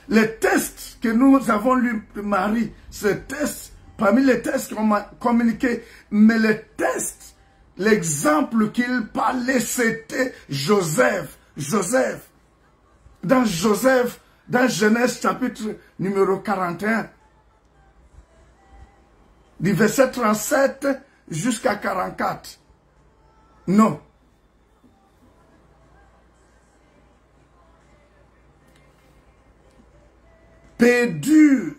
Les tests que nous avons lus de Marie, ces tests, parmi les tests qu'on m'a communiqués, mais les tests, l'exemple qu'il parlait, c'était Joseph. Joseph. Dans Joseph, dans Genèse chapitre numéro 41, du verset 37 jusqu'à 44. Non. Perdu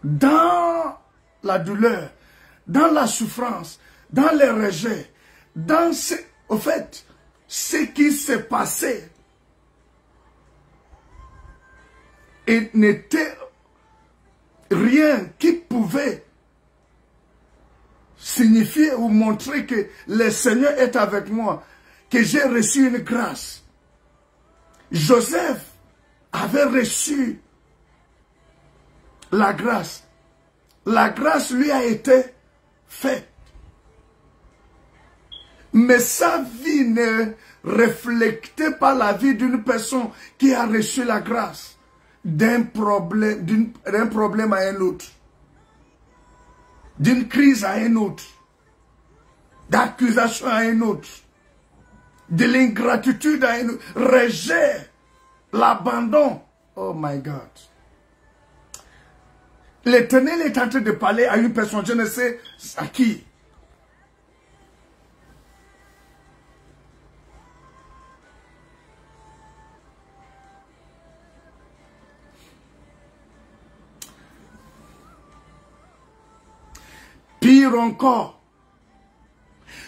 dans la douleur, dans la souffrance, dans les rejets, dans au fait, ce qui s'est passé, et n'était rien qui pouvait signifier ou montrer que le Seigneur est avec moi, que j'ai reçu une grâce. Joseph avait reçu la grâce. La grâce lui a été faite. Mais sa vie ne reflète pas la vie d'une personne qui a reçu la grâce. D'un problème à un autre, d'une crise à un autre, d'accusation à un autre, de l'ingratitude à un autre, rejet, l'abandon. Oh my God. L'Éternel est en train de parler à une personne, je ne sais à qui. Pire encore,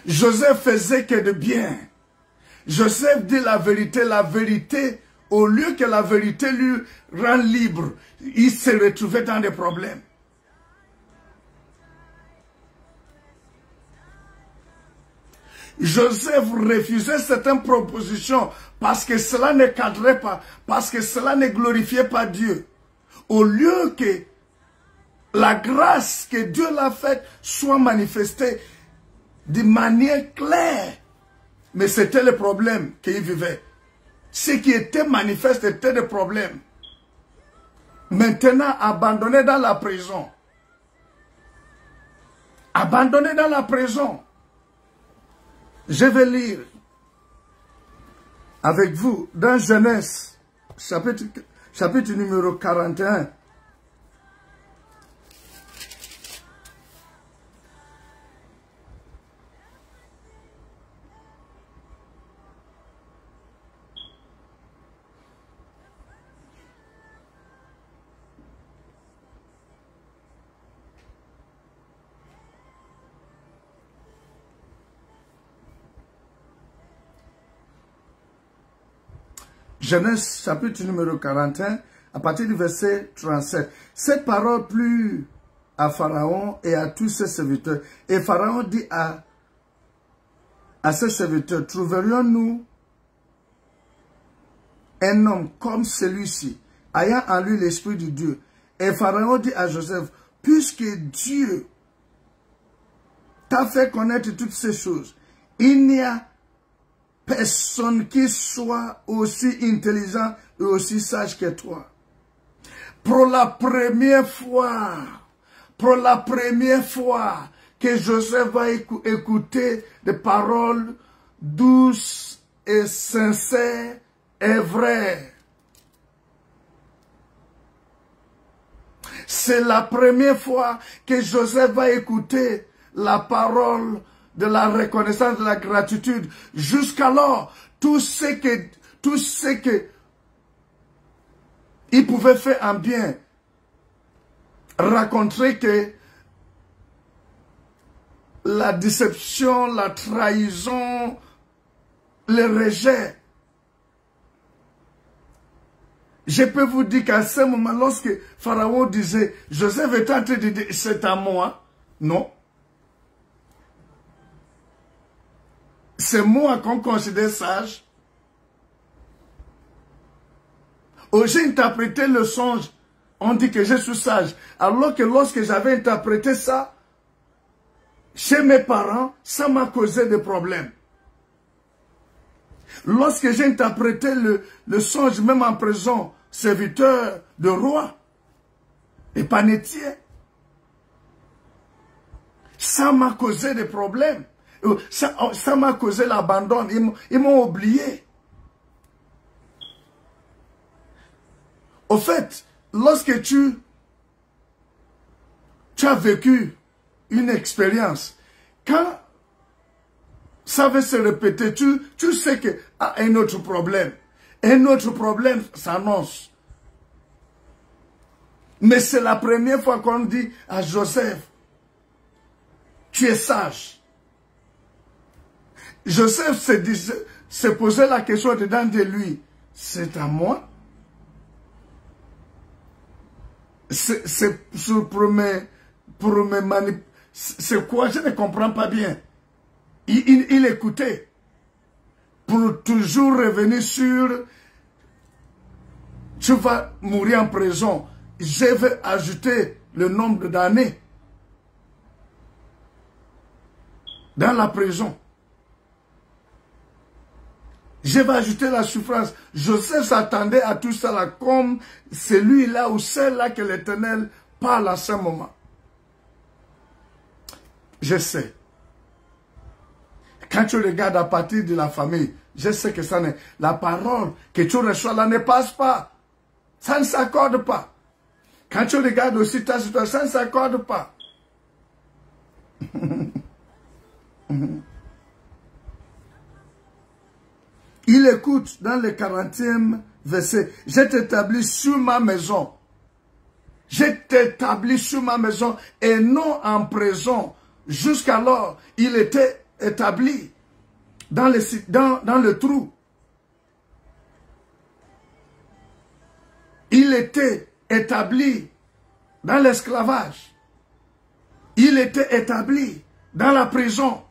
Joseph faisait que de bien. Joseph dit la vérité, au lieu que la vérité lui rend libre, il se retrouvait dans des problèmes. Joseph refusait certaines propositions parce que cela ne cadrait pas, parce que cela ne glorifiait pas Dieu. Au lieu que la grâce que Dieu l'a faite soit manifestée de manière claire. Mais c'était le problème qu'il vivait. Ce qui était manifeste était le problème. Maintenant, abandonné dans la prison. Abandonné dans la prison. Je vais lire avec vous dans Genèse, chapitre numéro 41. Genèse chapitre numéro 41, à partir du verset 37. Cette parole plut à Pharaon et à tous ses serviteurs. Et Pharaon dit à ses serviteurs, trouverions-nous un homme comme celui-ci, ayant en lui l'esprit de Dieu? Et Pharaon dit à Joseph, puisque Dieu t'a fait connaître toutes ces choses, il n'y a personne qui soit aussi intelligent et aussi sage que toi. Pour la première fois que Joseph va écouter des paroles douces et sincères et vraies. C'est la première fois que Joseph va écouter la parole de la reconnaissance, de la gratitude. Jusqu'alors, tout ce que il pouvait faire en bien, raconter que la déception, la trahison, le rejet. Je peux vous dire qu'à ce moment, lorsque Pharaon disait, Joseph est en train de dire, c'est à moi, non. C'est moi qu'on considère sage. Oh, j'ai interprété le songe, on dit que je suis sage. Alors que lorsque j'avais interprété ça, chez mes parents, ça m'a causé des problèmes. Lorsque j'ai interprété le songe, même en prison, serviteur de roi et panetier, ça m'a causé des problèmes. Ça m'a causé l'abandon. Ils m'ont oublié. Au fait, lorsque tu as vécu une expérience, quand ça va se répéter, tu sais que un autre problème s'annonce. Mais c'est la première fois qu'on dit à Joseph, tu es sage. Joseph se posait la question dedans de lui, c'est à moi? C'est quoi? Je ne comprends pas bien. Il écoutait pour toujours revenir sur tu vas mourir en prison. Je vais ajouter le nombre d'années dans la prison. Je vais ajouter la souffrance. Joseph s'attendait à tout cela comme celui-là ou celle-là que l'Éternel parle à ce moment. Je sais. Quand tu regardes à partir de la famille, je sais que ça n'est... La parole que tu reçois là ne passe pas. Ça ne s'accorde pas. Quand tu regardes aussi ta situation, ça ne s'accorde pas. Il écoute dans le 40e verset. Je t'établis sur ma maison. Je t'établis sur ma maison et non en prison. Jusqu'alors, il était établi dans le trou. Il était établi dans l'esclavage. Il était établi dans la prison.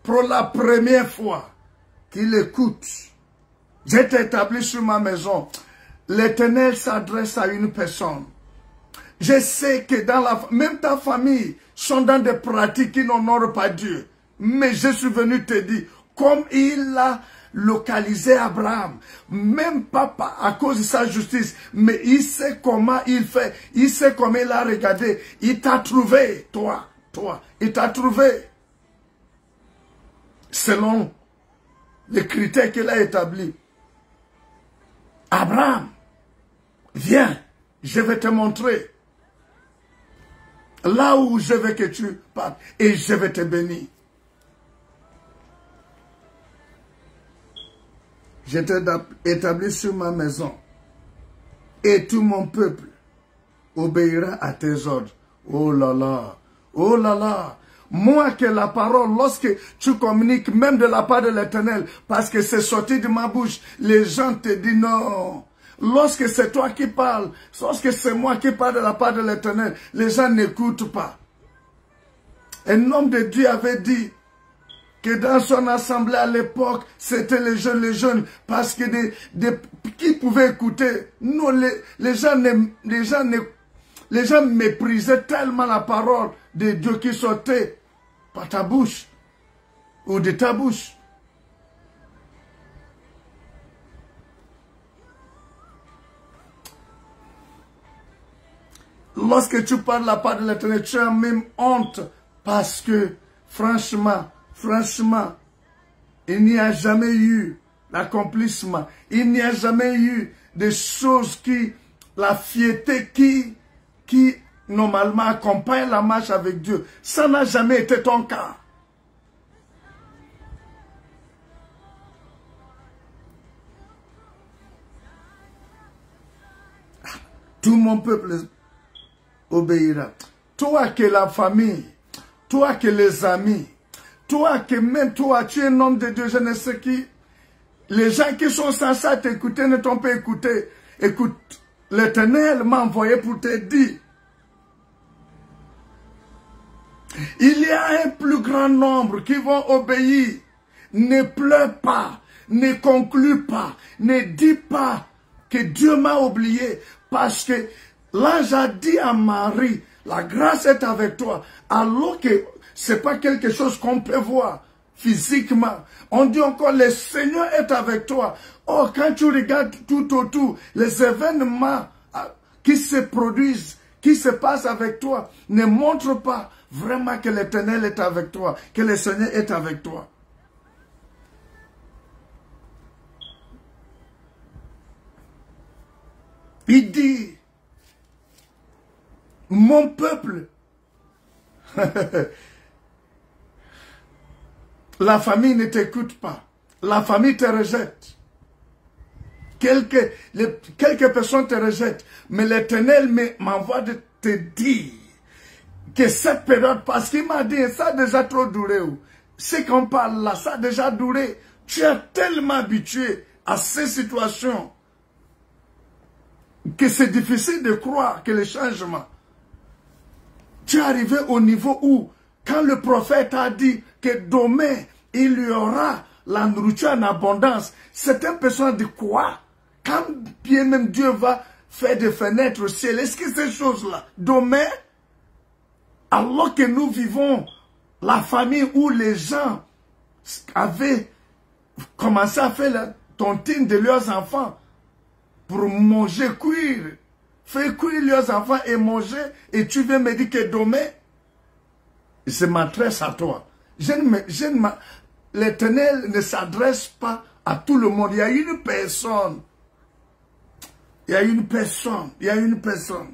pour la première fois qu'il écoute. J'étais établi sur ma maison. L'Éternel s'adresse à une personne. Je sais que dans même ta famille sont dans des pratiques qui n'honorent pas Dieu. Mais je suis venu te dire, comme il a localisé Abraham, même pas à cause de sa justice, mais il sait comment il fait, il sait comment il a regardé, il t'a trouvé, toi, il t'a trouvé, selon les critères qu'il a établis. Abraham, viens, je vais te montrer là où je veux que tu partes et je vais te bénir. J'étais établi sur ma maison et tout mon peuple obéira à tes ordres. Oh là là, oh là là. Moi que la parole, lorsque tu communiques même de la part de l'Éternel, parce que c'est sorti de ma bouche, les gens te disent non. Lorsque c'est toi qui parles, lorsque c'est moi qui parle de la part de l'Éternel, les gens n'écoutent pas. Un homme de Dieu avait dit que dans son assemblée à l'époque, c'était les jeunes, parce que qui pouvaient écouter. Non, les gens méprisaient tellement la parole de Dieu qui sortait par ta bouche ou de ta bouche. Lorsque tu parles la part de l'Éternel, tu as même honte parce que, franchement, il n'y a jamais eu l'accomplissement. Il n'y a jamais eu des choses la fierté qui normalement accompagne la marche avec Dieu. Ça n'a jamais été ton cas. Tout mon peuple obéira. Toi que la famille, toi que les amis, toi que même toi, tu es un homme de Dieu, je ne sais qui. Les gens qui sont censés t'écouter ne t'ont pas écouté. Écoute, l'Éternel m'a envoyé pour te dire. Il y a un plus grand nombre qui vont obéir. Ne pleure pas, ne conclue pas, ne dis pas que Dieu m'a oublié. Parce que l'ange a dit à Marie, la grâce est avec toi. Alors que ce n'est pas quelque chose qu'on peut voir physiquement. On dit encore, le Seigneur est avec toi. Oh, quand tu regardes tout autour, les événements qui se produisent, qui se passent avec toi, ne montrent pas vraiment que l'Éternel est avec toi, que le Seigneur est avec toi. Il dit, mon peuple, la famille ne t'écoute pas, la famille te rejette. Quelques personnes te rejettent, mais l'Éternel m'envoie de te dire que cette période, parce qu'il m'a dit, ça a déjà trop duré. Ce qu'on parle là, ça a déjà duré. Tu es tellement habitué à ces situations que c'est difficile de croire que le changement. Tu es arrivé au niveau où, quand le prophète a dit que demain, il y aura la nourriture en abondance, certaines personnes disent quoi? Quand bien même Dieu va faire des fenêtres au ciel, est-ce que ces choses-là, demain, alors que nous vivons la famille où les gens avaient commencé à faire la tontine de leurs enfants pour manger, cuire, faire cuire leurs enfants et manger, et tu viens me dire que demain, je m'adresse à toi. L'Éternel ne s'adresse pas à tout le monde. Il y a une personne. Il y a une personne. Il y a une personne.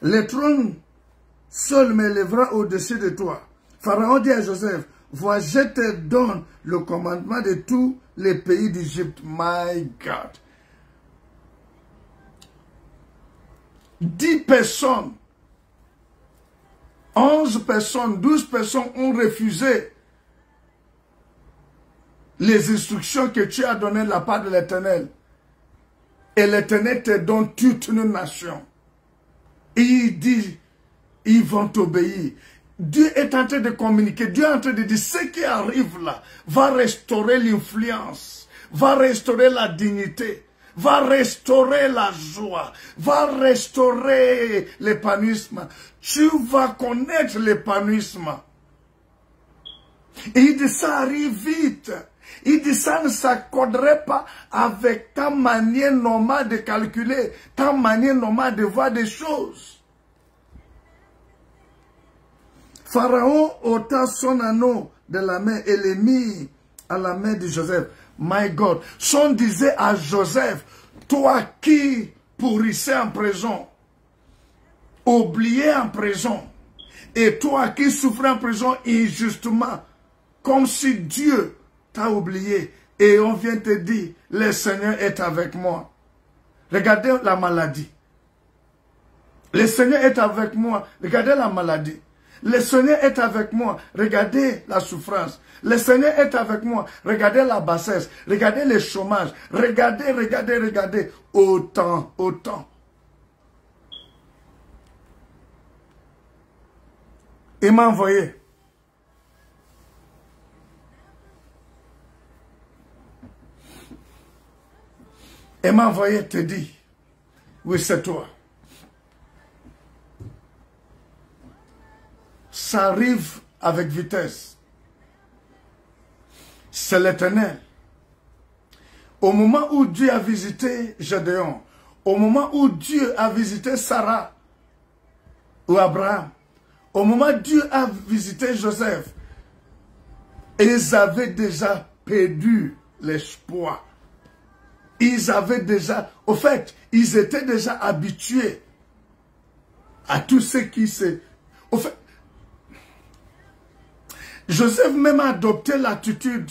Le trône seul m'élèvera au-dessus de toi. Pharaon dit à Joseph, vois, je te donne le commandement de tous les pays d'Égypte. My God. 10 personnes, 11 personnes, 12 personnes ont refusé les instructions que tu as données de la part de l'Éternel. Et l'Éternel te donne toute une nation. Et il dit, ils vont t'obéir. Dieu est en train de communiquer. Dieu est en train de dire ce qui arrive là va restaurer l'influence, va restaurer la dignité, va restaurer la joie, va restaurer l'épanouissement. Tu vas connaître l'épanouissement. Et il dit ça arrive vite. Il dit ça ne s'accorderait pas avec ta manière normale de calculer, ta manière normale de voir des choses. Pharaon ôta son anneau de la main et le mit à la main de Joseph. My God. Son disait à Joseph, toi qui pourrissais en prison, oublié en prison, et toi qui souffrais en prison injustement, comme si Dieu t'a oublié, et on vient te dire, le Seigneur est avec moi. Regardez la maladie. Le Seigneur est avec moi. Regardez la maladie. Le Seigneur est avec moi. Regardez la souffrance. Le Seigneur est avec moi. Regardez la bassesse. Regardez le chômage. Regardez, regardez, regardez. Autant, autant. Il m'a envoyé. Il m'a envoyé te dire, oui c'est toi. Ça arrive avec vitesse. C'est l'Éternel. Au moment où Dieu a visité Gédéon, au moment où Dieu a visité Sarah ou Abraham, au moment où Dieu a visité Joseph, ils avaient déjà perdu l'espoir. Ils avaient déjà, au fait, ils étaient déjà habitués à tout ce qui se... Au fait, Joseph même a adopté l'attitude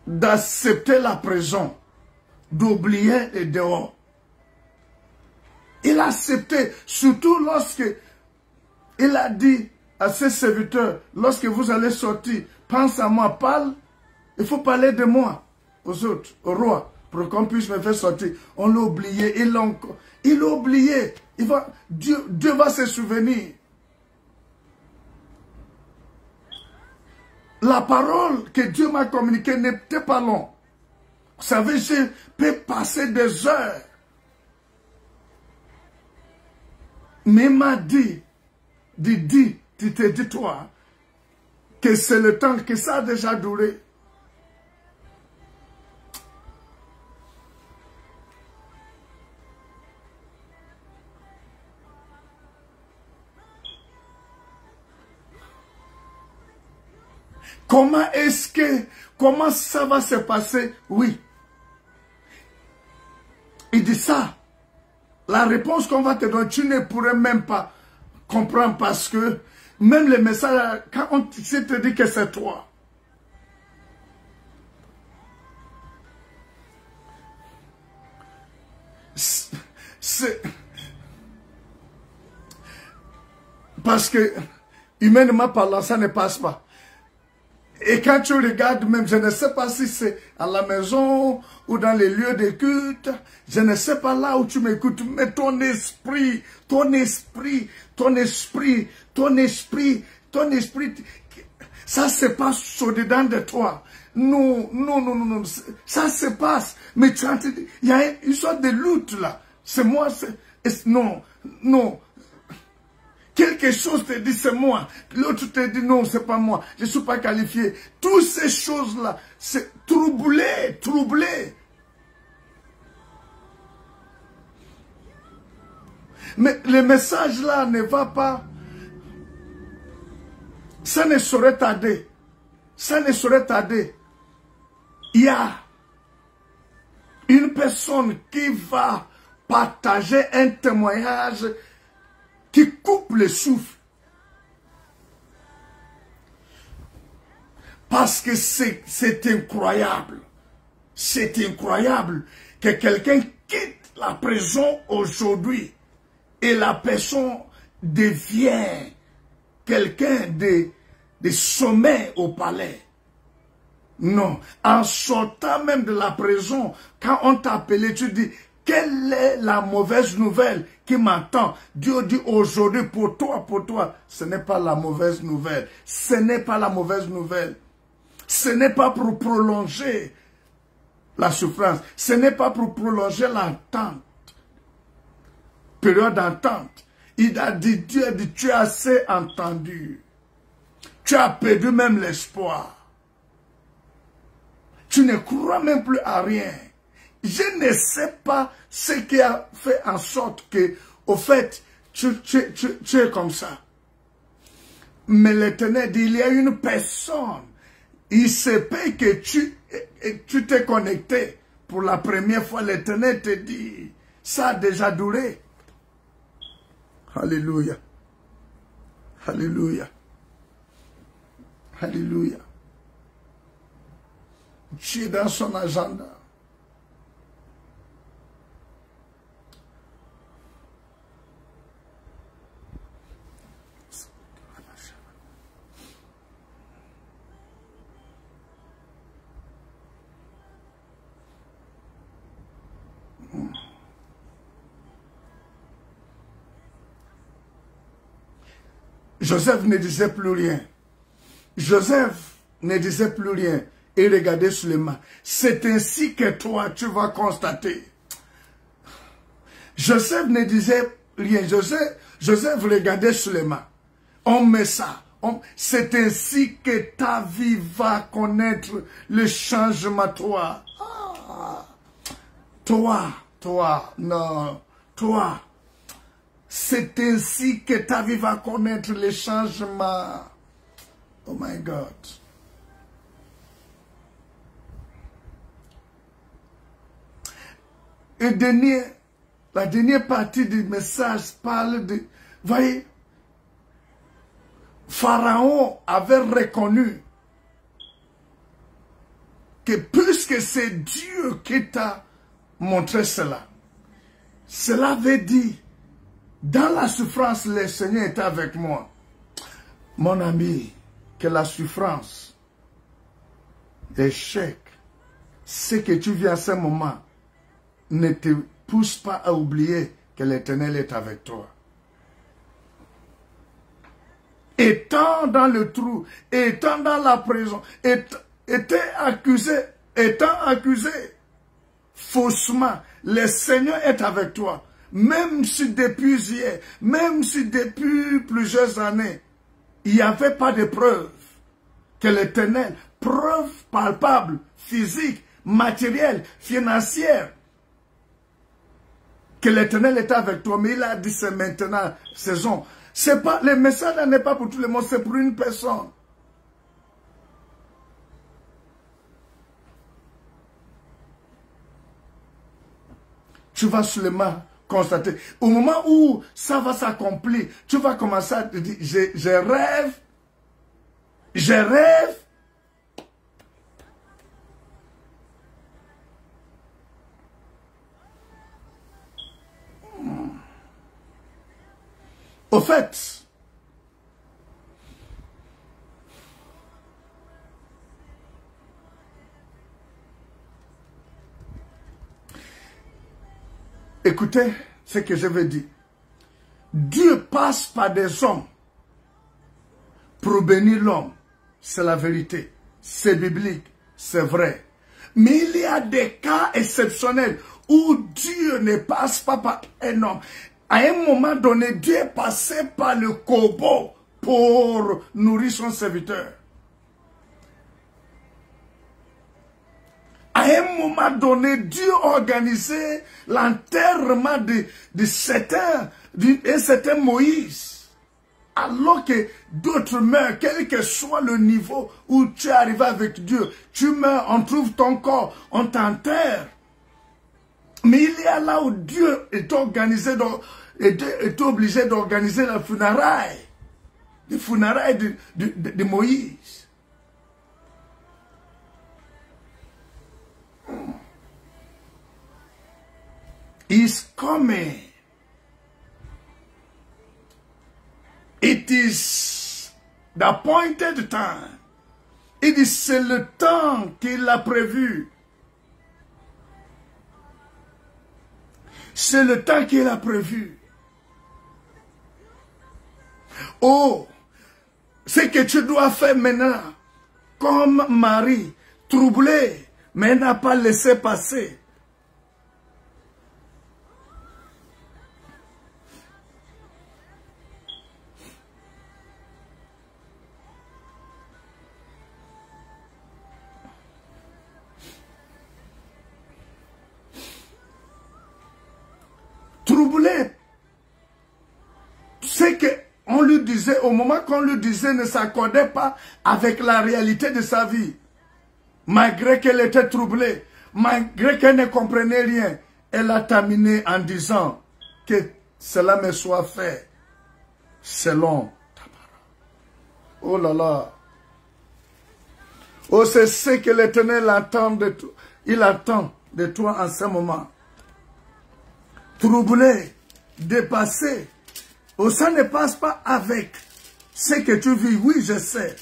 d'accepter la prison, d'oublier les dehors. Il a accepté, surtout lorsque il a dit à ses serviteurs, lorsque vous allez sortir, pense à moi, parle, il faut parler de moi aux autres, au roi, pour qu'on puisse me faire sortir. On l'a oublié, il l'a oublié. Dieu va se souvenir. La parole que Dieu m'a communiquée n'était pas longue. Vous savez, je peux passer des heures. Mais il m'a dit, tu te dis toi, que c'est le temps, que ça a déjà duré. Comment ça va se passer? Oui. Il dit ça. La réponse qu'on va te donner, tu ne pourrais même pas comprendre parce que même le message, quand on te dit que c'est toi. C'est parce que humainement parlant, ça ne passe pas. Et quand tu regardes même, je ne sais pas si c'est à la maison ou dans les lieux de culte, je ne sais pas là où tu m'écoutes, mais ton esprit, ça se passe au-dedans de toi. Non, ça se passe. Mais tu as, il y a une sorte de lutte là. C'est moi, non. Quelque chose te dit c'est moi, l'autre te dit non, c'est pas moi, je ne suis pas qualifié. Toutes ces choses-là, c'est troublé. Mais le message là ne va pas, ça ne saurait tarder. Il y a une personne qui va partager un témoignage qui coupe le souffle. Parce que c'est incroyable. C'est incroyable que quelqu'un quitte la prison aujourd'hui et la personne devient quelqu'un de sommet au palais. Non. En sortant même de la prison, quand on t'a appelé, tu dis, Quelle est la mauvaise nouvelle qui m'attend? Dieu dit aujourd'hui pour toi, ce n'est pas la mauvaise nouvelle. Ce n'est pas la mauvaise nouvelle. Ce n'est pas pour prolonger la souffrance. Ce n'est pas pour prolonger l'attente. Période d'attente. Il a dit, Dieu a dit, tu as assez entendu. Tu as perdu même l'espoir. Tu ne crois même plus à rien. Je ne sais pas ce qui a fait en sorte que, au fait, tu es comme ça. Mais l'Éternel dit, il y a une personne. Il se peut que tu t'es connecté. Pour la première fois, l'Éternel te dit, ça a déjà duré. Alléluia. Alléluia. Alléluia. Tu es dans son agenda. Joseph ne disait plus rien. Joseph ne disait plus rien et regardait Suleiman. C'est ainsi que toi, tu vas constater. Joseph ne disait rien. Joseph regardait Suleiman. On met ça. C'est ainsi que ta vie va connaître le changement, toi. Toi. C'est ainsi que ta vie va connaître les changements. Oh my God. Et la dernière partie du message parle de... Voyez, Pharaon avait reconnu que puisque c'est Dieu qui t'a montré cela, cela veut dire dans la souffrance, le Seigneur est avec moi. Mon ami, que la souffrance, l'échec, ce que tu vis à ce moment, ne te pousse pas à oublier que l'Éternel est avec toi. Étant dans le trou, étant dans la prison, étant accusé faussement, le Seigneur est avec toi. Même si depuis hier, même si depuis plusieurs années, il n'y avait pas de preuve que l'Éternel, preuve palpable, physique, matérielle, financière, que l'Éternel est avec toi. Mais il a dit c'est maintenant, saison. C'est pas, le message n'est pas pour tout le monde, c'est pour une personne. Tu vas seulement constater. Au moment où ça va s'accomplir, tu vas commencer à te dire, je rêve. Au fait, écoutez ce que je veux dire. Dieu passe par des hommes pour bénir l'homme. C'est la vérité. C'est biblique. C'est vrai. Mais il y a des cas exceptionnels où Dieu ne passe pas par un homme. À un moment donné, Dieu est passé par le corbeau pour nourrir son serviteur. À un moment donné, Dieu organisait l'enterrement d'un certain Moïse. Alors que d'autres meurent, quel que soit le niveau où tu es arrivé avec Dieu, tu meurs, on trouve ton corps, on t'enterre. Mais il y a là où Dieu est obligé d'organiser la funéraille. Les funérailles de Moïse. Is coming. It is the appointed time. C'est le temps qu'il a prévu. C'est le temps qu'il a prévu. Oh, ce que tu dois faire maintenant, comme Marie, troublée, mais n'a pas laissé passer. Troublé. C'est que on lui disait, au moment qu'on lui disait, ne s'accordait pas avec la réalité de sa vie. Malgré qu'elle était troublée, malgré qu'elle ne comprenait rien, elle a terminé en disant que cela me soit fait selon ta parole. Oh là là. Oh, c'est ce que l'Éternel attend de toi. Il attend de toi en ce moment. Troublé, dépassé. Oh, ça ne passe pas avec ce que tu vis. Oui, je sais.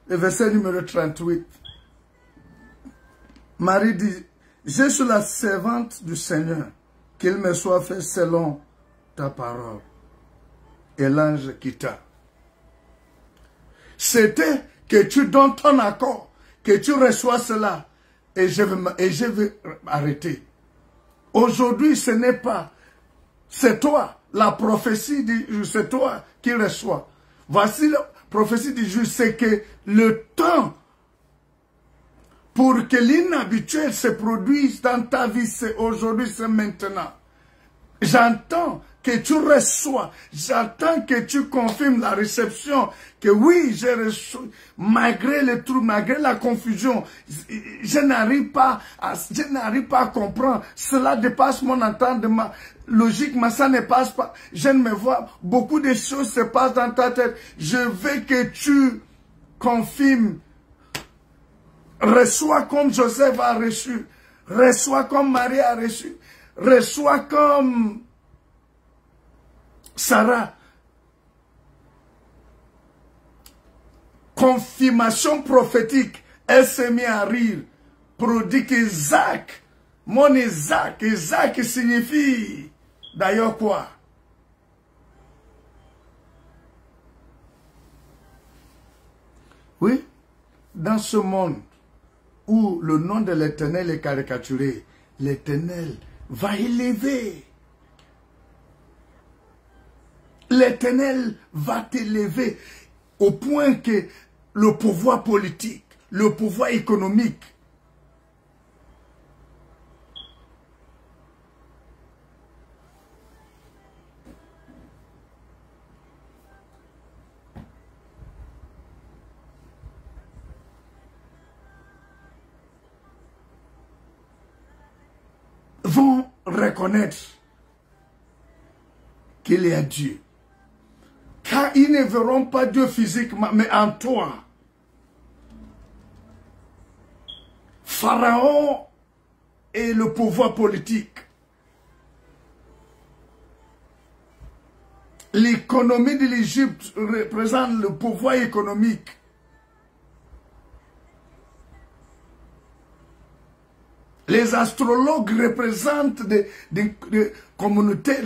Le verset numéro 38. Marie dit, je suis la servante du Seigneur, qu'il me soit fait selon ta parole. Et l'ange quitta. C'était que tu donnes ton accord, que tu reçois cela, et je vais arrêter. Aujourd'hui, ce n'est pas, c'est toi, la prophétie dit, c'est toi qui reçois. Voici la prophétie du juge, c'est que le temps pour que l'inhabituel se produise dans ta vie, c'est aujourd'hui, c'est maintenant. J'entends que tu reçois, j'entends que tu confirmes la réception, que oui, j'ai reçu, malgré les troubles, malgré la confusion, je n'arrive pas à comprendre, cela dépasse mon entendement, logiquement, ça ne passe pas, je ne me vois, beaucoup de choses se passent dans ta tête, je veux que tu confirmes, reçois comme Joseph a reçu, reçois comme Marie a reçu, reçois comme Sarah. Confirmation prophétique. Elle s'est mise à rire. Prodigue Isaac. Mon Isaac. Isaac signifie d'ailleurs quoi? Oui, dans ce monde où le nom de l'Éternel est caricaturé, l'Éternel va élever. L'Éternel va t'élever au point que le pouvoir politique, le pouvoir économique, vont reconnaître qu'il y a Dieu. Car ils ne verront pas Dieu physiquement, mais en toi. Pharaon et le pouvoir politique. L'économie de l'Égypte représente le pouvoir économique. Les astrologues représentent des communautés,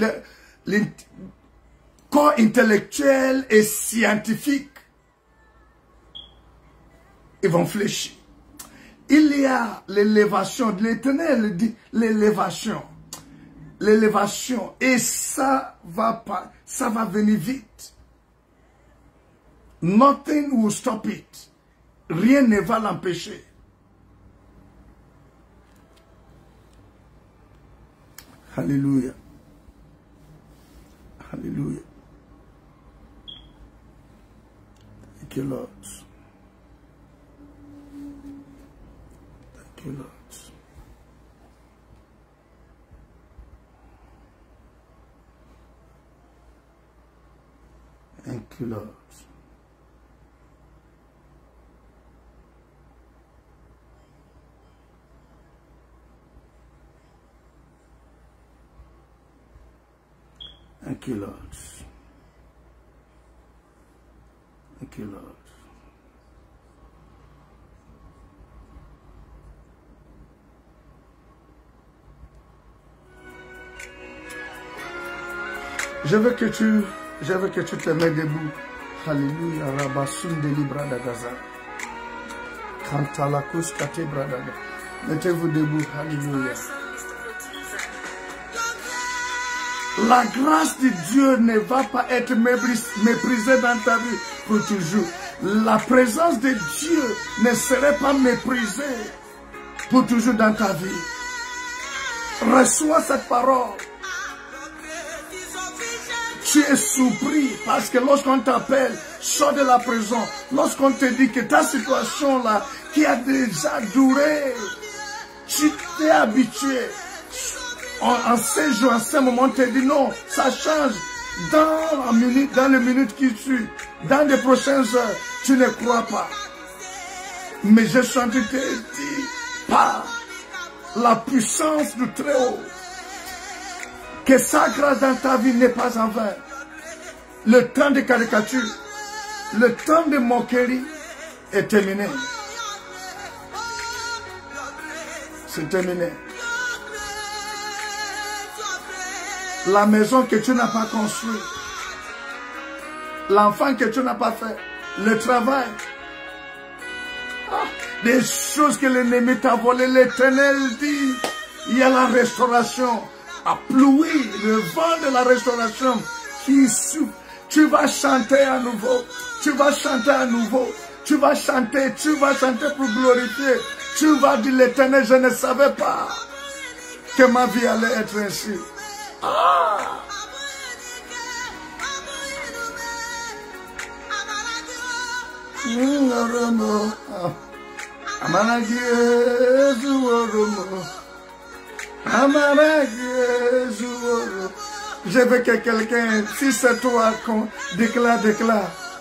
les corps intellectuels et scientifiques. Ils vont fléchir. Il y a l'élévation de l'Éternel, dit l'élévation. L'élévation. Et ça va venir vite. Nothing will stop it. Rien ne va l'empêcher. Alléluia. Alléluia. Thank you, Lord. Thank you, Lord. you, Lord. Thank you, Lord. Thank you, Lord. Je veux que tu te mets debout. Alléluia. Rabasum de Libra d'Agaza. Kantalakus Kate Bradaga. Mettez-vous debout. Alléluia. La grâce de Dieu ne va pas être méprisée dans ta vie pour toujours. La présence de Dieu ne serait pas méprisée pour toujours dans ta vie. Reçois cette parole. Tu es surpris parce que lorsqu'on t'appelle, sors de la prison. Lorsqu'on te dit que ta situation là, qui a déjà duré, tu t'es habitué. En ces jours, en ce moment, on te dit non, ça change. Dans les minutes qui suivent, dans les prochaines heures, tu ne crois pas. Mais je suis en train de te dire, par la puissance du Très-Haut, que sa grâce dans ta vie n'est pas en vain. Le temps de caricature, le temps de moquerie est terminé. C'est terminé. La maison que tu n'as pas construite, l'enfant que tu n'as pas fait, le travail, des choses que l'ennemi t'a volé, l'Éternel dit, il y a la restauration. À pluie, le vent de la restauration qui souffle. Tu vas chanter à nouveau. Tu vas chanter à nouveau. Tu vas chanter pour glorifier. Tu vas dire l'Éternel, je ne savais pas que ma vie allait être ainsi. Ah! Je veux que quelqu'un, si c'est toi, déclare,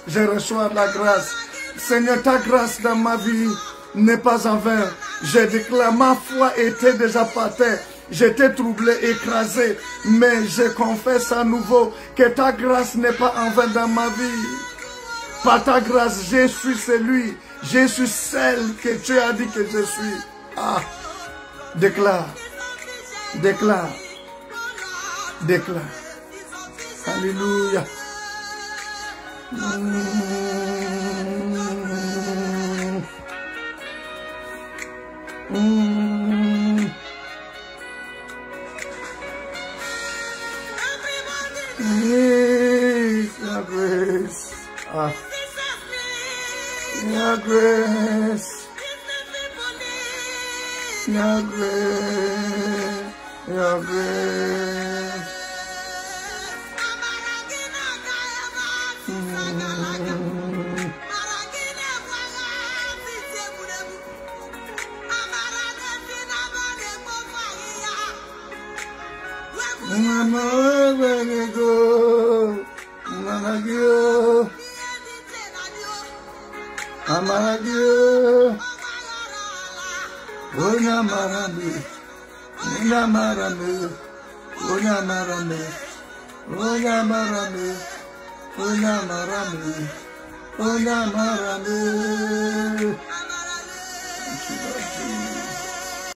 je reçois la grâce. Seigneur, ta grâce dans ma vie n'est pas en vain. Je déclare, ma foi était déjà par terre. J'étais troublé, écrasé, mais je confesse à nouveau que ta grâce n'est pas en vain dans ma vie. Par ta grâce, je suis celui, je suis celle que tu as dit que je suis. Ah, déclare. Alléluia. Your grace. Your grace. Your grace. Your grace. Una marame.